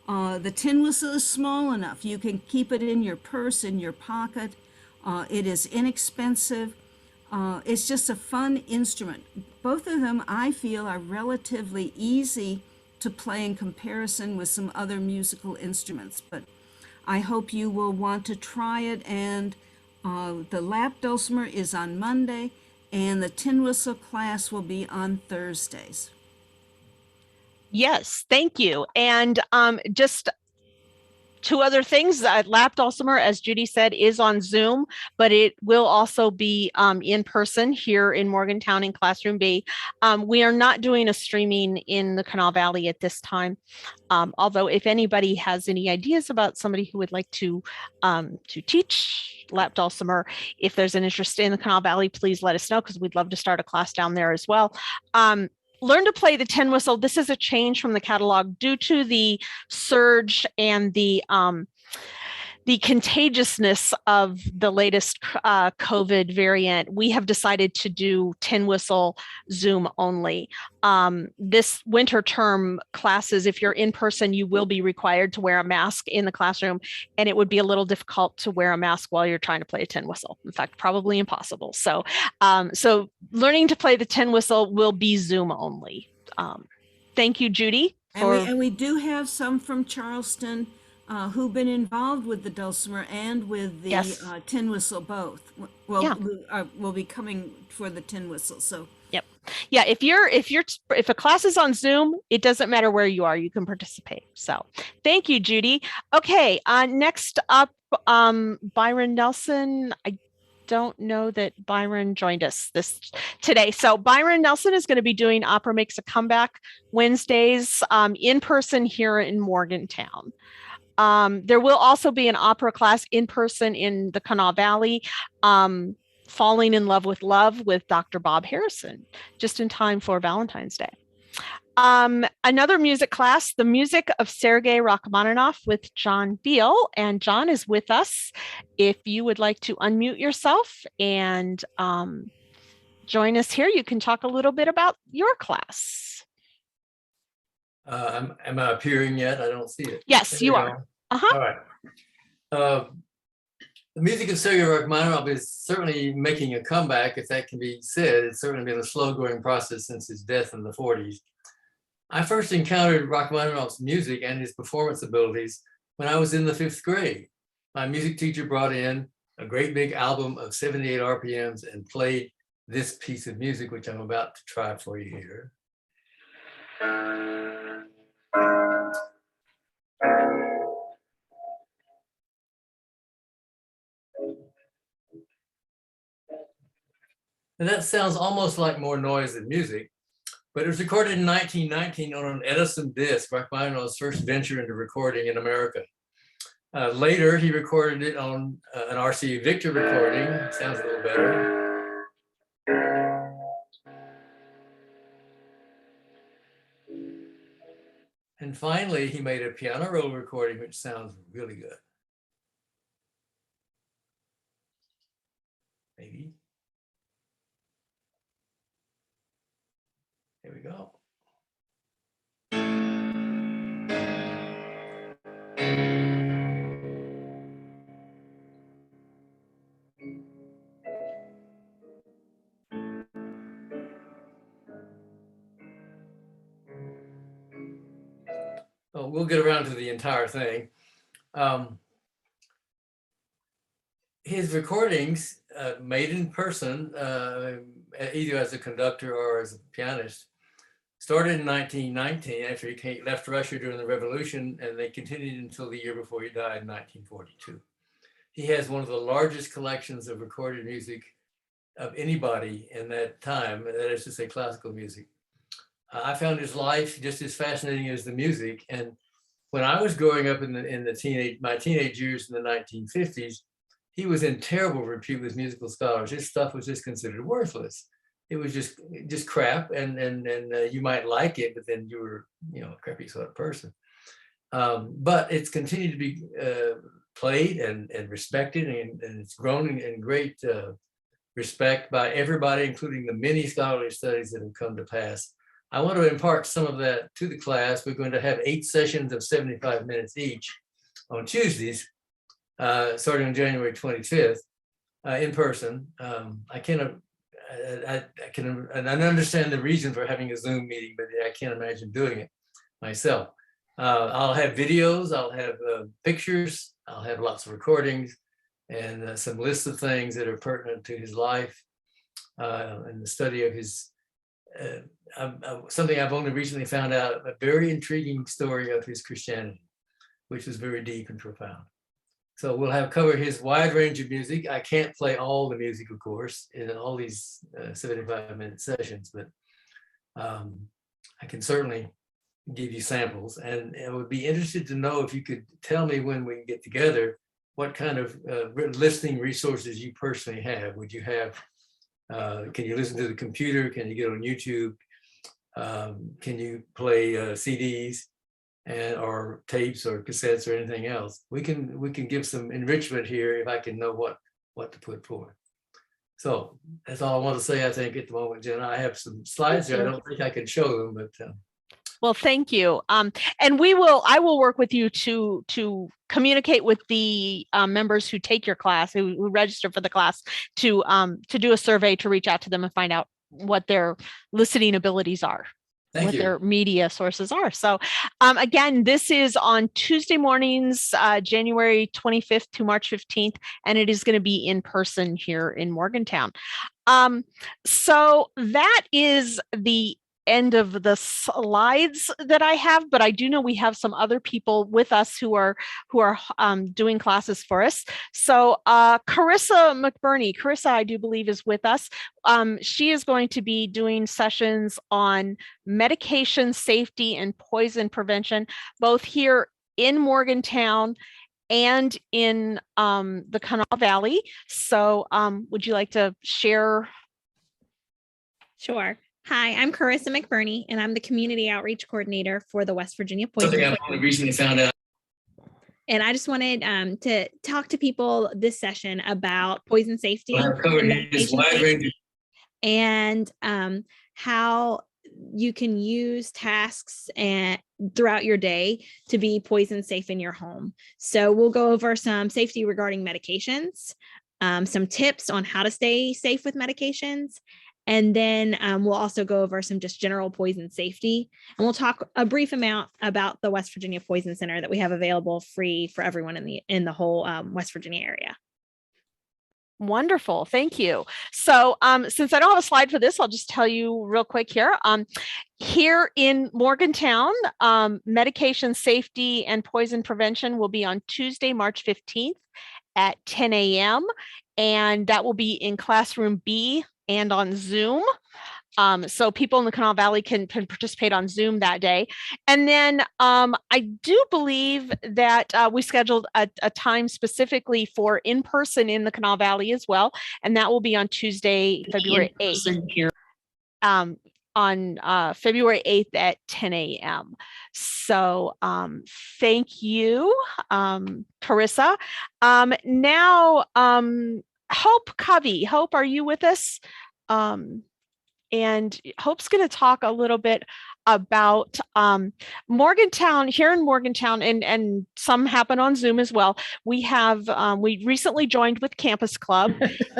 The tin whistle is small enough. You can keep it in your purse, in your pocket. It is inexpensive. It's just a fun instrument. Both of them, I feel, are relatively easy to play in comparison with some other musical instruments. But I hope you will want to try it. And the lap dulcimer is on Monday, and the tin whistle class will be on Thursdays. Yes, thank you. And just two other things. Lap dulcimer, as Judy said, is on Zoom, but it will also be in person here in Morgantown in Classroom B. We are not doing a streaming in the Canal Valley at this time. Although if anybody has any ideas about somebody who would like to teach lap dulcimer, if there's an interest in the Canal Valley, please let us know, because we'd love to start a class down there as well. Learn to play the tin whistle. This is a change from the catalog due to the surge and the contagiousness of the latest COVID variant. We have decided to do tin whistle Zoom only. This winter term classes, if you're in person, you will be required to wear a mask in the classroom, and it would be a little difficult to wear a mask while you're trying to play a tin whistle. In fact, probably impossible. So, so learning to play the tin whistle will be Zoom only. Thank you, Judy. And we do have some from Charleston who've been involved with the dulcimer and with the tin whistle both. Well, will be coming for the tin whistle. So Yeah, if a class is on Zoom, it doesn't matter where you are, you can participate. So thank you, Judy. Okay, next up, Byron Nelson. I don't know that Byron joined us today. So Byron Nelson is going to be doing Opera Makes a Comeback Wednesdays in person here in Morgantown. There will also be an opera class in person in the Kanawha Valley. Falling in Love with Dr. Bob Harrison, just in time for Valentine's Day. Another music class, the music of Sergei Rachmaninoff with John Beal, and John is with us. If you would like to unmute yourself and join us here, you can talk a little bit about your class. Am I appearing yet? I don't see it. Yes, you are. All right. The music of Sergei Rachmaninoff is certainly making a comeback, if that can be said. It's certainly been a slow-growing process since his death in the 40s. I first encountered Rachmaninoff's music and his performance abilities when I was in the 5th grade. My music teacher brought in a great big album of 78 RPMs and played this piece of music, which I'm about to try for you here. And that sounds almost like more noise than music, but it was recorded in 1919 on an Edison disc, Rachmaninoff's first venture into recording in America. Later, he recorded it on an RCA Victor recording. Sounds a little better. And finally, he made a piano roll recording, which sounds really good. Maybe. Here we go. Oh, we'll get around to the entire thing. His recordings made in person, either as a conductor or as a pianist, started in 1919 after he left Russia during the revolution, and they continued until the year before he died in 1942. He has one of the largest collections of recorded music of anybody in that time, that is to say classical music. I found his life just as fascinating as the music. And when I was growing up in my teenage years in the 1950s, he was in terrible repute with musical scholars. His stuff was just considered worthless. It was just crap, and you might like it, but then you were, a crappy sort of person. But it's continued to be played and respected, and it's grown in great respect by everybody, including the many scholarly studies that have come to pass. I want to impart some of that to the class. We're going to have 8 sessions of 75 minutes each on Tuesdays, starting on January 25th, in person. I can understand the reason for having a Zoom meeting, but I can't imagine doing it myself. I'll have videos, I'll have pictures, I'll have lots of recordings, and some lists of things that are pertinent to his life and the study of his, something I've only recently found out, a very intriguing story of his Christianity, which is very deep and profound. So we'll cover his wide range of music. I can't play all the music, of course, in all these 75-minute sessions, but I can certainly give you samples. And I would be interested to know if you could tell me when we get together, what kind of listening resources you personally have. Would you have, can you listen to the computer? Can you get on YouTube? Can you play CDs? Or tapes or cassettes or anything else? We can give some enrichment here if I can know what to put forward. So that's all I want to say, I think, at the moment, Jen. I have some slides here. I don't think I can show them, but well, thank you. And I will work with you to communicate with the members who take your class, who register for the class, to do a survey to reach out to them and find out what their listening abilities are. Thank what you. their media sources are. So again, this is on Tuesday mornings, January 25th to March 15th, and it is going to be in person here in Morgantown. So that is the end of the slides that I have, but I do know we have some other people with us who are doing classes for us. So Carissa McBurney, Carissa, I do believe, is with us. She is going to be doing sessions on medication safety and poison prevention, both here in Morgantown and in the Kanawha Valley. So would you like to share? Sure. Hi, I'm Carissa McBurney, and I'm the Community Outreach Coordinator for the West Virginia Something Poison. I've only recently found out. And I just wanted to talk to people this session about poison safety I've covered and his medication wide safety, range of and how you can use tasks and throughout your day to be poison safe in your home. So we'll go over some safety regarding medications, some tips on how to stay safe with medications, and then we'll also go over some just general poison safety. And we'll talk a brief amount about the West Virginia Poison Center that we have available free for everyone in the whole West Virginia area. Wonderful. Thank you. So since I don't have a slide for this, I'll just tell you real quick here. Here in Morgantown, medication safety and poison prevention will be on Tuesday, March 15th at 10 a.m. And that will be in classroom B and on Zoom. So people in the Kanawha Valley can participate on Zoom that day. And then I do believe that we scheduled a time specifically for in-person in the Kanawha Valley as well. And that will be on Tuesday, February 8th. On February 8th at 10 a.m. So thank you, Carissa. Now, Hope Covey. Hope, are you with us? And Hope's going to talk a little bit about Morgantown, here in Morgantown, and some happen on Zoom as well. We have, we recently joined with Campus Club,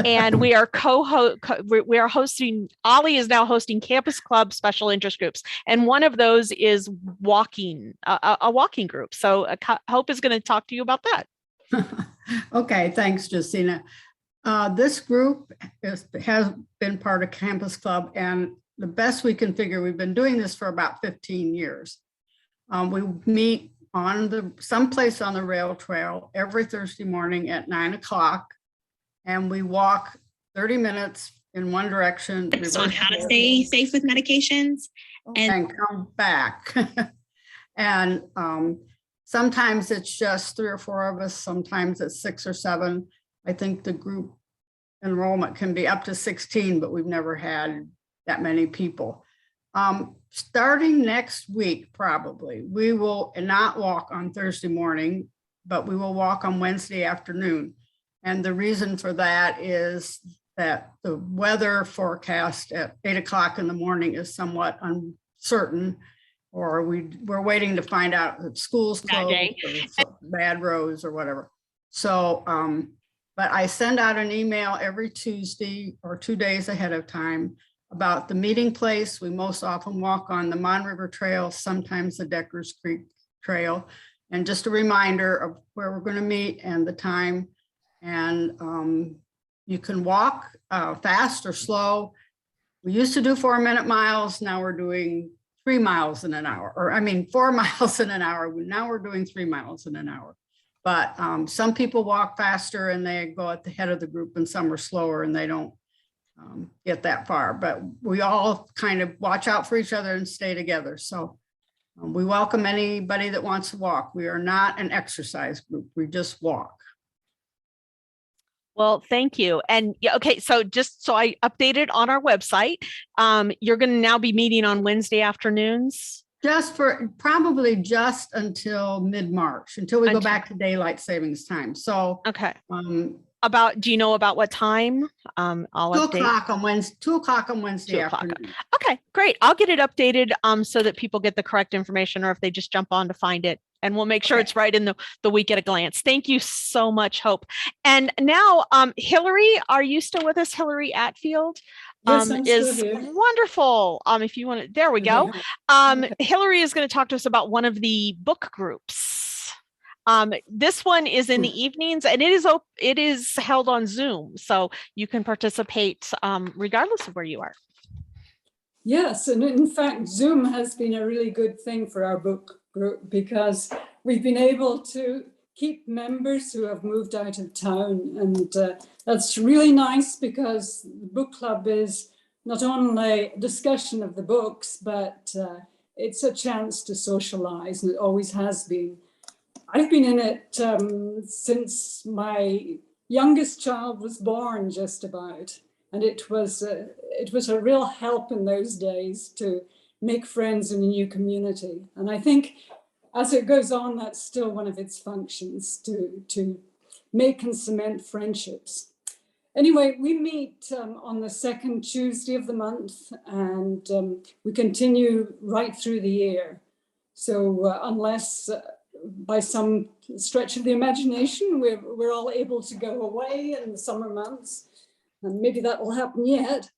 and we are hosting, Ollie is now hosting Campus Club special interest groups. And one of those is walking, a walking group. So Hope is going to talk to you about that. Okay, thanks, Justina. This group has been part of Campus Club, and the best we can figure, we've been doing this for about 15 years. We meet on someplace on the rail trail every Thursday morning at 9 o'clock, and we walk 30 minutes in one direction. On how to stay safe with medications and come back. And sometimes it's just 3 or 4 of us, sometimes it's 6 or 7. I think the group enrollment can be up to 16, but we've never had that many people. Starting next week, probably, we will not walk on Thursday morning, but we will walk on Wednesday afternoon. And the reason for that is that the weather forecast at 8 o'clock in the morning is somewhat uncertain, or we're waiting to find out if school's closed or bad roads or whatever. So, but I send out an email every Tuesday or 2 days ahead of time about the meeting place. We most often walk on the Mon River Trail, sometimes the Deckers Creek Trail, and just a reminder of where we're going to meet and the time. And you can walk fast or slow. We used to do 4-minute miles. Now we're doing 3 miles in an hour, or I mean, 4 miles in an hour. Now we're doing 3 miles in an hour. But some people walk faster and they go at the head of the group, and some are slower and they don't get that far. But we all kind of watch out for each other and stay together. So we welcome anybody that wants to walk. We are not an exercise group. We just walk. Well, thank you. And yeah, okay, so just so I updated on our website, you're going to now be meeting on Wednesday afternoons? Just for probably just until mid-March, until we go back to daylight savings time. So okay. Do you know about what time? I'll 2 update. o'clock on Wednesday. 2 o'clock on Wednesday 2 o'clock. afternoon. Okay, great. I'll get it updated so that people get the correct information, or if they just jump on to find it, and we'll make sure it's right in the week at a glance. Thank you so much, Hope. And now, Hillary, are you still with us, Hillary Atfield? Yes, I'm still is here. wonderful. If you want to, there we go. Hillary is going to talk to us about one of the book groups. This one is in the evenings, and it is held on Zoom, so you can participate regardless of where you are. Yes, and in fact, Zoom has been a really good thing for our book group because we've been able to keep members who have moved out of town. And that's really nice because the book club is not only a discussion of the books, but it's a chance to socialize, and it always has been. I've been in it since my youngest child was born, just about. And it was a real help in those days to make friends in a new community. And I think as it goes on, that's still one of its functions, to make and cement friendships. Anyway, we meet on the second Tuesday of the month, and we continue right through the year. So unless by some stretch of the imagination, we're all able to go away in the summer months, and maybe that will happen yet.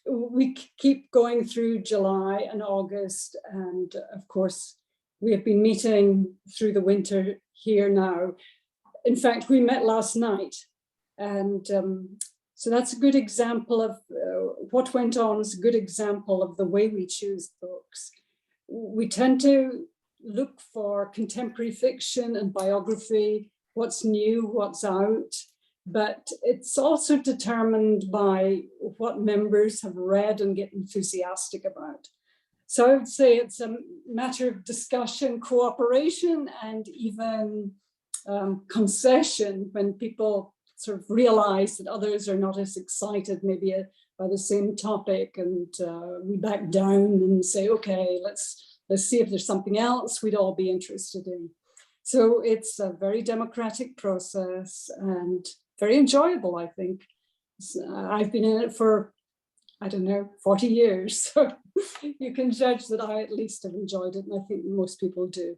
We keep going through July and August. And of course, we have been meeting through the winter here now. In fact, we met last night. And so that's a good example of what went on, is a good example of the way we choose books. We tend to look for contemporary fiction and biography, what's new, what's out. But it's also determined by what members have read and get enthusiastic about. So I would say it's a matter of discussion, cooperation, and even concession when people sort of realize that others are not as excited maybe by the same topic, and we back down and say, okay, let's see if there's something else we'd all be interested in. So it's a very democratic process and very enjoyable, I think. I've been in it for, I don't know, 40 years. So you can judge that I at least have enjoyed it, and I think most people do.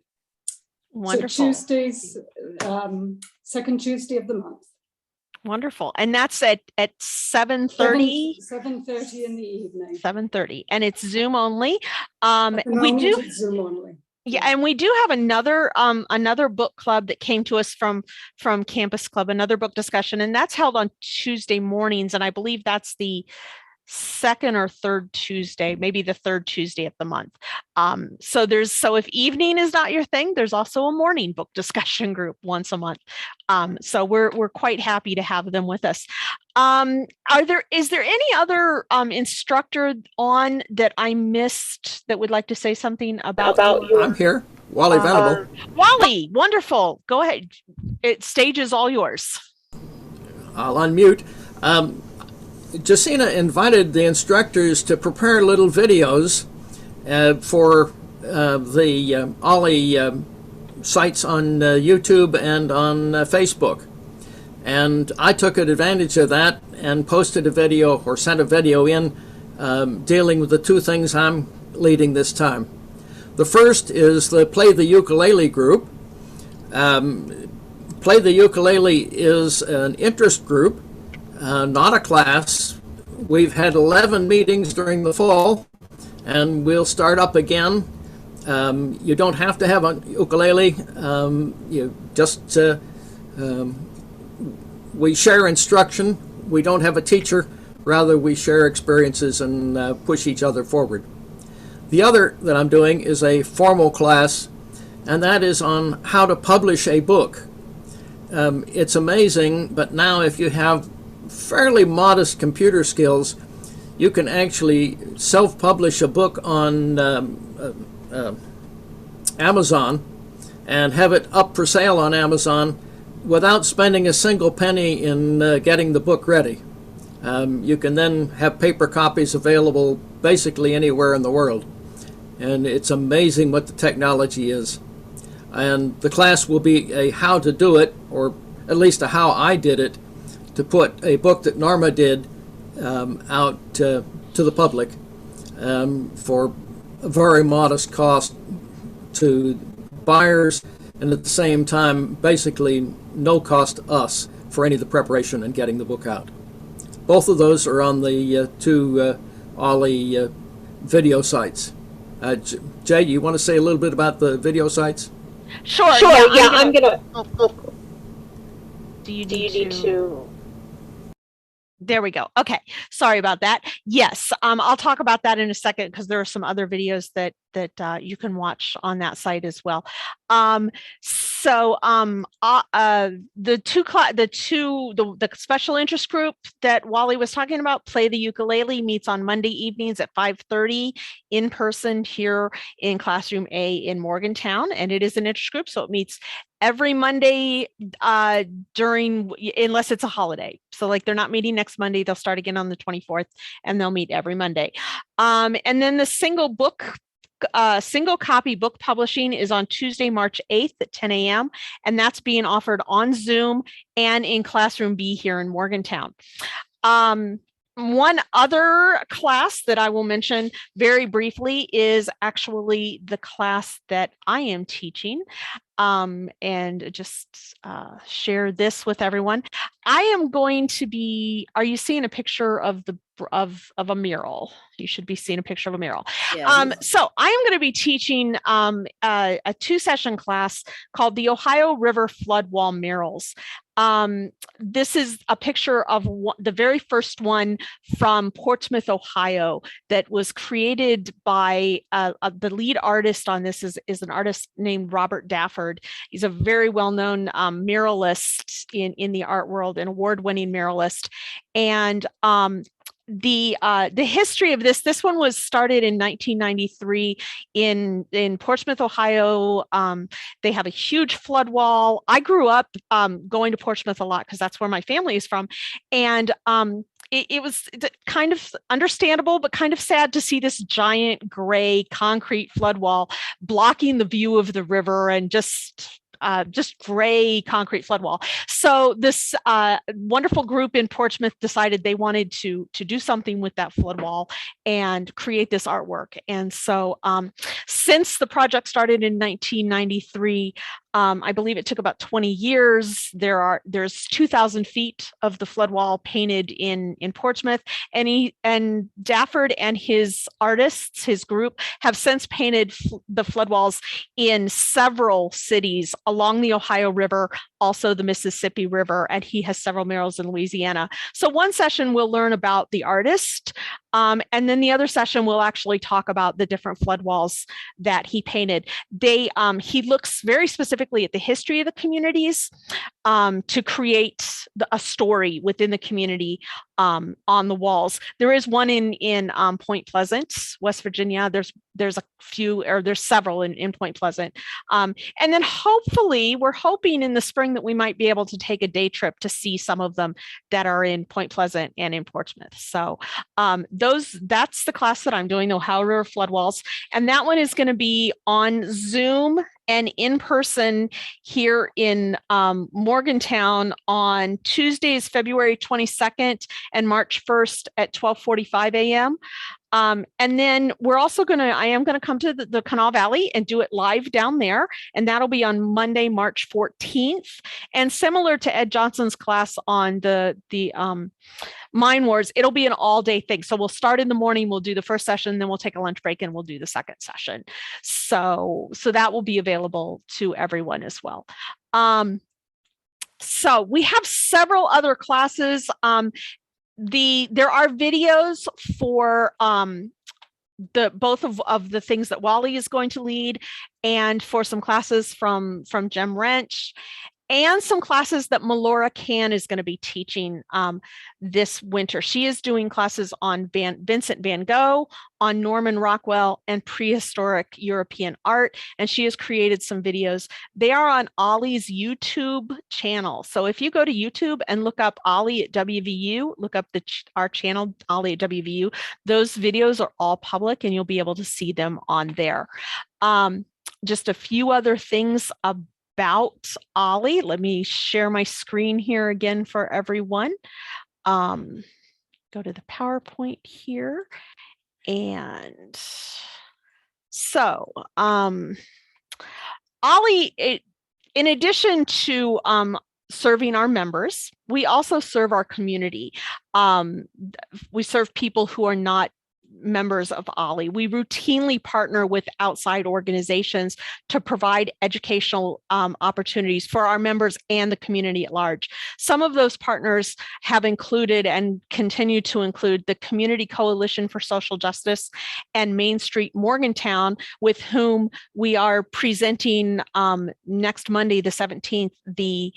Wonderful. So Tuesdays, second Tuesday of the month. Wonderful. And that's at 7:30? 7:30 in the evening. 7:30. And it's Zoom only. We do Zoom only. Yeah, and we do have another book club that came to us from Campus Club, another book discussion, and that's held on Tuesday mornings, and I believe that's the second or third Tuesday, maybe the third Tuesday of the month. So if evening is not your thing, there's also a morning book discussion group once a month. So we're quite happy to have them with us. Is there any other instructor on that I missed that would like to say something about you? I'm here. Wally Venable. Wally, wonderful. Go ahead. Stage is all yours. I'll unmute. Jacina invited the instructors to prepare little videos for the OLLI sites on YouTube and on Facebook. And I took advantage of that and posted a video, or sent a video in, dealing with the two things I'm leading this time. The first is the Play the Ukulele group. Play the Ukulele is an interest group, not a class. We've had 11 meetings during the fall, and we'll start up again. You don't have to have a ukulele. You just we share instruction. We don't have a teacher. Rather, we share experiences and push each other forward. The other that I'm doing is a formal class, and that is on how to publish a book. It's amazing, but now if you have fairly modest computer skills, you can actually self-publish a book on Amazon and have it up for sale on Amazon without spending a single penny in getting the book ready. You can then have paper copies available basically anywhere in the world. And it's amazing what the technology is. And the class will be a how to do it, or at least a how I did it, to put a book that Norma did out to the public for a very modest cost to buyers, and at the same time basically no cost to us for any of the preparation and getting the book out. Both of those are on the two OLLI video sites. Jay, you want to say a little bit about the video sites? Sure. Yeah, I'm gonna. Do you need to? There we go. Okay. Sorry about that. Yes. I'll talk about that in a second because there are some other videos that you can watch on that site as well. The special interest group that Wally was talking about, Play the Ukulele, meets on Monday evenings at 5:30 in person here in Classroom A in Morgantown. And it is an interest group, so it meets every Monday unless it's a holiday. So like they're not meeting next Monday, they'll start again on the 24th and they'll meet every Monday. And then the single copy book publishing is on Tuesday, March 8th at 10 a.m. And that's being offered on Zoom and in Classroom B here in Morgantown. One other class that I will mention very briefly is actually the class that I am teaching. And just share this with everyone. I am going to be, are you seeing a picture of a mural? You should be seeing a picture of a mural. Yes. So I am going to be teaching a 2-session class called the Ohio River Flood Wall Murals. This is a picture of the very first one from Portsmouth, Ohio, that was created by the lead artist on this is an artist named Robert Dafford. He's a very well-known muralist in the art world, an award-winning muralist. And the history of this one was started in 1993 in Portsmouth, Ohio. They have a huge flood wall. I grew up going to Portsmouth a lot because that's where my family is from. And it was kind of understandable, but kind of sad to see this giant gray concrete flood wall blocking the view of the river and just gray concrete flood wall. So this wonderful group in Portsmouth decided they wanted to do something with that flood wall and create this artwork. And so since the project started in 1993, I believe it took about 20 years. There's 2,000 feet of the flood wall painted in Portsmouth, and Dafford and his artists, his group, have since painted the flood walls in several cities along the Ohio River, also the Mississippi River, and he has several murals in Louisiana. So one session we'll learn about the artist, and then the other session we'll actually talk about the different flood walls that he painted. He looks very specifically at the history of the communities to create a story within the community on the walls. There is one in Point Pleasant, West Virginia. There's a few, or there's several in Point Pleasant. And then hopefully, we're hoping in the spring that we might be able to take a day trip to see some of them that are in Point Pleasant and in Portsmouth. So that's the class that I'm doing, the Ohio River Flood Walls. And that one is going to be on Zoom and in person here in Morgantown on Tuesdays, February 22nd and March 1st at 12:45 a.m. And then we're also I am going to come to the Kanawha Valley and do it live down there. And that'll be on Monday, March 14th. And similar to Ed Johnson's class on the Mine Wars, it'll be an all-day thing. So we'll start in the morning, we'll do the first session, then we'll take a lunch break and we'll do the second session. So that will be available to everyone as well. So we have several other classes. There are videos for both of the things that Wally is going to lead, and for some classes from Jem Wrench, and some classes that Melora Can is going to be teaching this winter. She is doing classes on Vincent van Gogh, on Norman Rockwell, and prehistoric European art, and she has created some videos. They are on Ollie's YouTube channel. So if you go to YouTube and look up Ollie at WVU, look up our channel, Ollie at WVU, those videos are all public and you'll be able to see them on there. Just a few other things about Ollie. Let me share my screen here again for everyone. Go to the PowerPoint here. And so Ollie, in addition to serving our members. We also serve our community. We serve people who are not members of OLLI. We routinely partner with outside organizations to provide educational opportunities for our members and the community at large. Some of those partners have included and continue to include the Community Coalition for Social Justice and Main Street Morgantown, with whom we are presenting next Monday, the 17th, the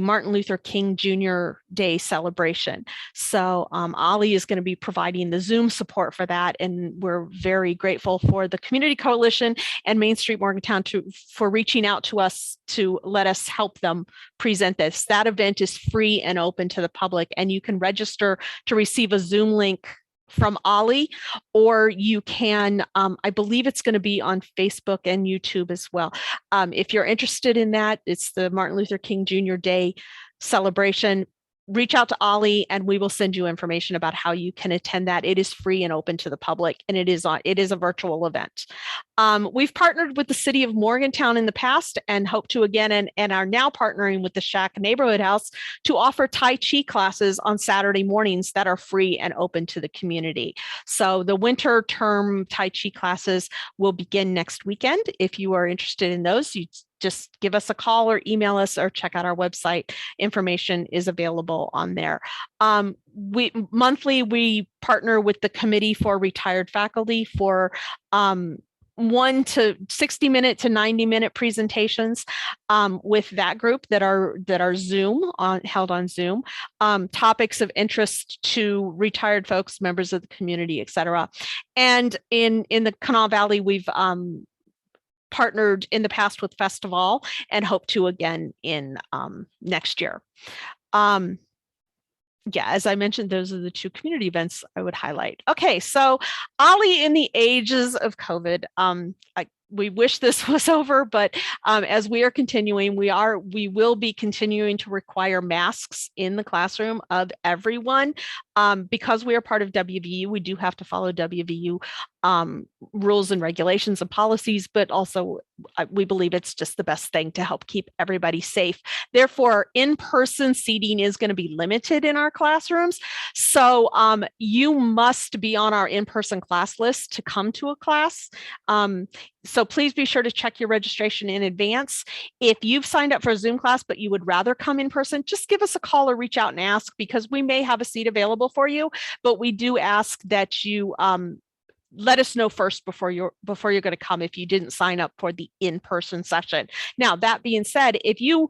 Martin Luther King Jr. Day celebration. So OLLI is going to be providing the Zoom support for that, and we're very grateful for the Community Coalition and Main Street Morgantown for reaching out to us to let us help them present this. That event is free and open to the public, and you can register to receive a Zoom link from OLLI, or you can, I believe it's going to be on Facebook and YouTube as well. If you're interested in that, it's the Martin Luther King Jr. Day celebration. Reach out to OLLI and we will send you information about how you can attend that. It is free and open to the public, and it is a virtual event. We've partnered with the city of Morgantown in the past and hope to again, and are now partnering with the Shack Neighborhood House to offer Tai Chi classes on Saturday mornings that are free and open to the community. So the winter term Tai Chi classes will begin next weekend. If you are interested in those, you just give us a call or email us or check out our website. Information is available on there. Monthly, we partner with the Committee for Retired Faculty for 1 to 60-minute to 90-minute presentations with that group that are held on Zoom. Topics of interest to retired folks, members of the community, et cetera. And in the Kanawha Valley, we've partnered in the past with Festival and hope to again in next year. Yeah, as I mentioned, those are the two community events I would highlight. Okay, so OLLI in the ages of COVID. We wish this was over, but as we are continuing, we will be continuing to require masks in the classroom of everyone. Because we are part of WVU, we do have to follow WVU rules and regulations and policies, but also we believe it's just the best thing to help keep everybody safe. Therefore, in-person seating is going to be limited in our classrooms. So you must be on our in-person class list to come to a class. So please be sure to check your registration in advance. If you've signed up for a Zoom class, but you would rather come in person, just give us a call or reach out and ask, because we may have a seat available for you, but we do ask that you let us know first before you're going to come if you didn't sign up for the in-person session. Now, that being said, if you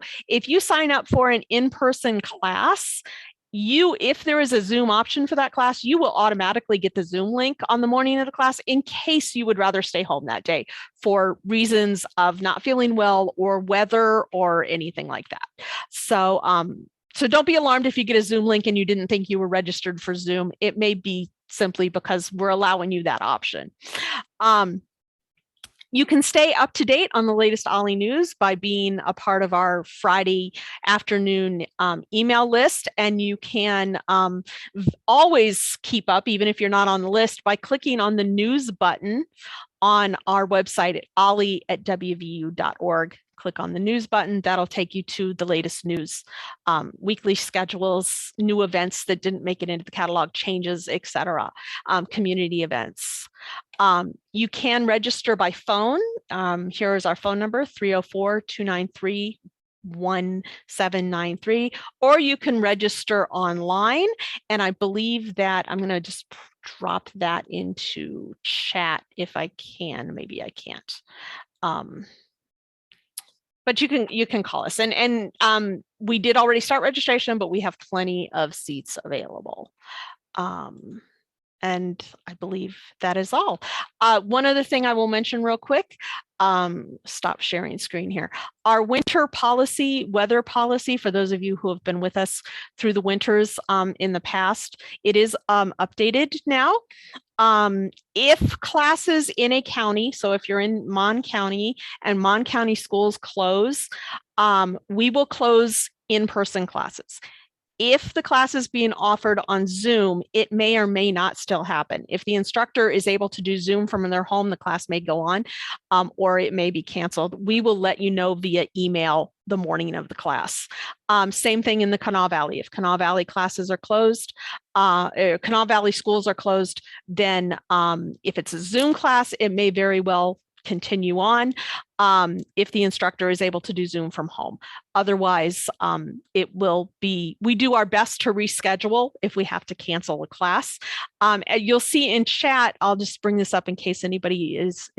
sign up for an in-person class, if there is a Zoom option for that class, you will automatically get the Zoom link on the morning of the class in case you would rather stay home that day for reasons of not feeling well or weather or anything like that. So, so don't be alarmed if you get a Zoom link and you didn't think you were registered for Zoom. It may be simply because we're allowing you that option. You can stay up to date on the latest OLLI news by being a part of our Friday afternoon email list. And you can always keep up, even if you're not on the list, by clicking on the news button on our website at olli@wvu.org. Click on the news button. That'll take you to the latest news, weekly schedules, new events that didn't make it into the catalog, changes, etc., community events. You can register by phone. Here is our phone number, 304-293-1793, or you can register online. And I believe that I'm going to just drop that into chat if I can. Maybe I can't. But you can call us, and we did already start registration, but we have plenty of seats available. And I believe that is all. One other thing I will mention real quick, stop sharing screen here. Our winter policy, weather policy, for those of you who have been with us through the winters in the past, it is updated now. If classes in a county, so if you're in Mon County and Mon County schools close, we will close in-person classes. If the class is being offered on Zoom, it may or may not still happen. If the instructor is able to do Zoom from their home, the class may go on, or it may be canceled. We will let you know via email the morning of the class. Same thing in the Kanawha Valley. If Kanawha Valley classes are closed, Kanawha Valley schools are closed, then if it's a Zoom class, it may very well continue on if the instructor is able to do Zoom from home. Otherwise, it will be, we do our best to reschedule if we have to cancel a class. You'll see in chat, I'll just bring this up in case anybody is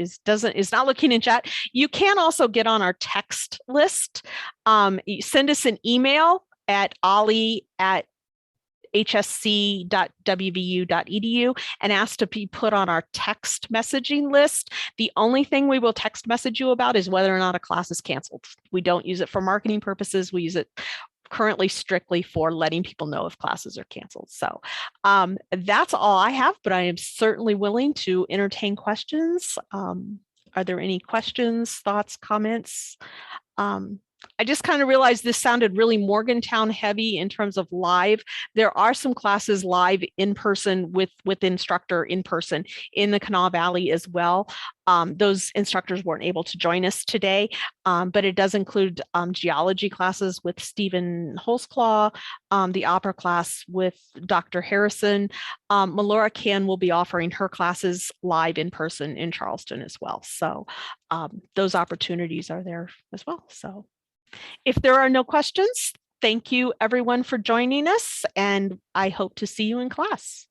not looking in chat. You can also get on our text list. Send us an email at ollie@hsc.wvu.edu and ask to be put on our text messaging list. The only thing we will text message you about is whether or not a class is canceled. We don't use it for marketing purposes. We use it currently strictly for letting people know if classes are canceled. So that's all I have, but I am certainly willing to entertain questions. Are there any questions, thoughts, comments? I just kind of realized this sounded really Morgantown heavy in terms of live. There are some classes live in person with instructor in person in the Kanawha Valley as well. Those instructors weren't able to join us today, but it does include geology classes with Stephen Holzclaw, the opera class with Dr. Harrison. Melora Can will be offering her classes live in person in Charleston as well. So those opportunities are there as well. So if there are no questions, thank you everyone for joining us, and I hope to see you in class.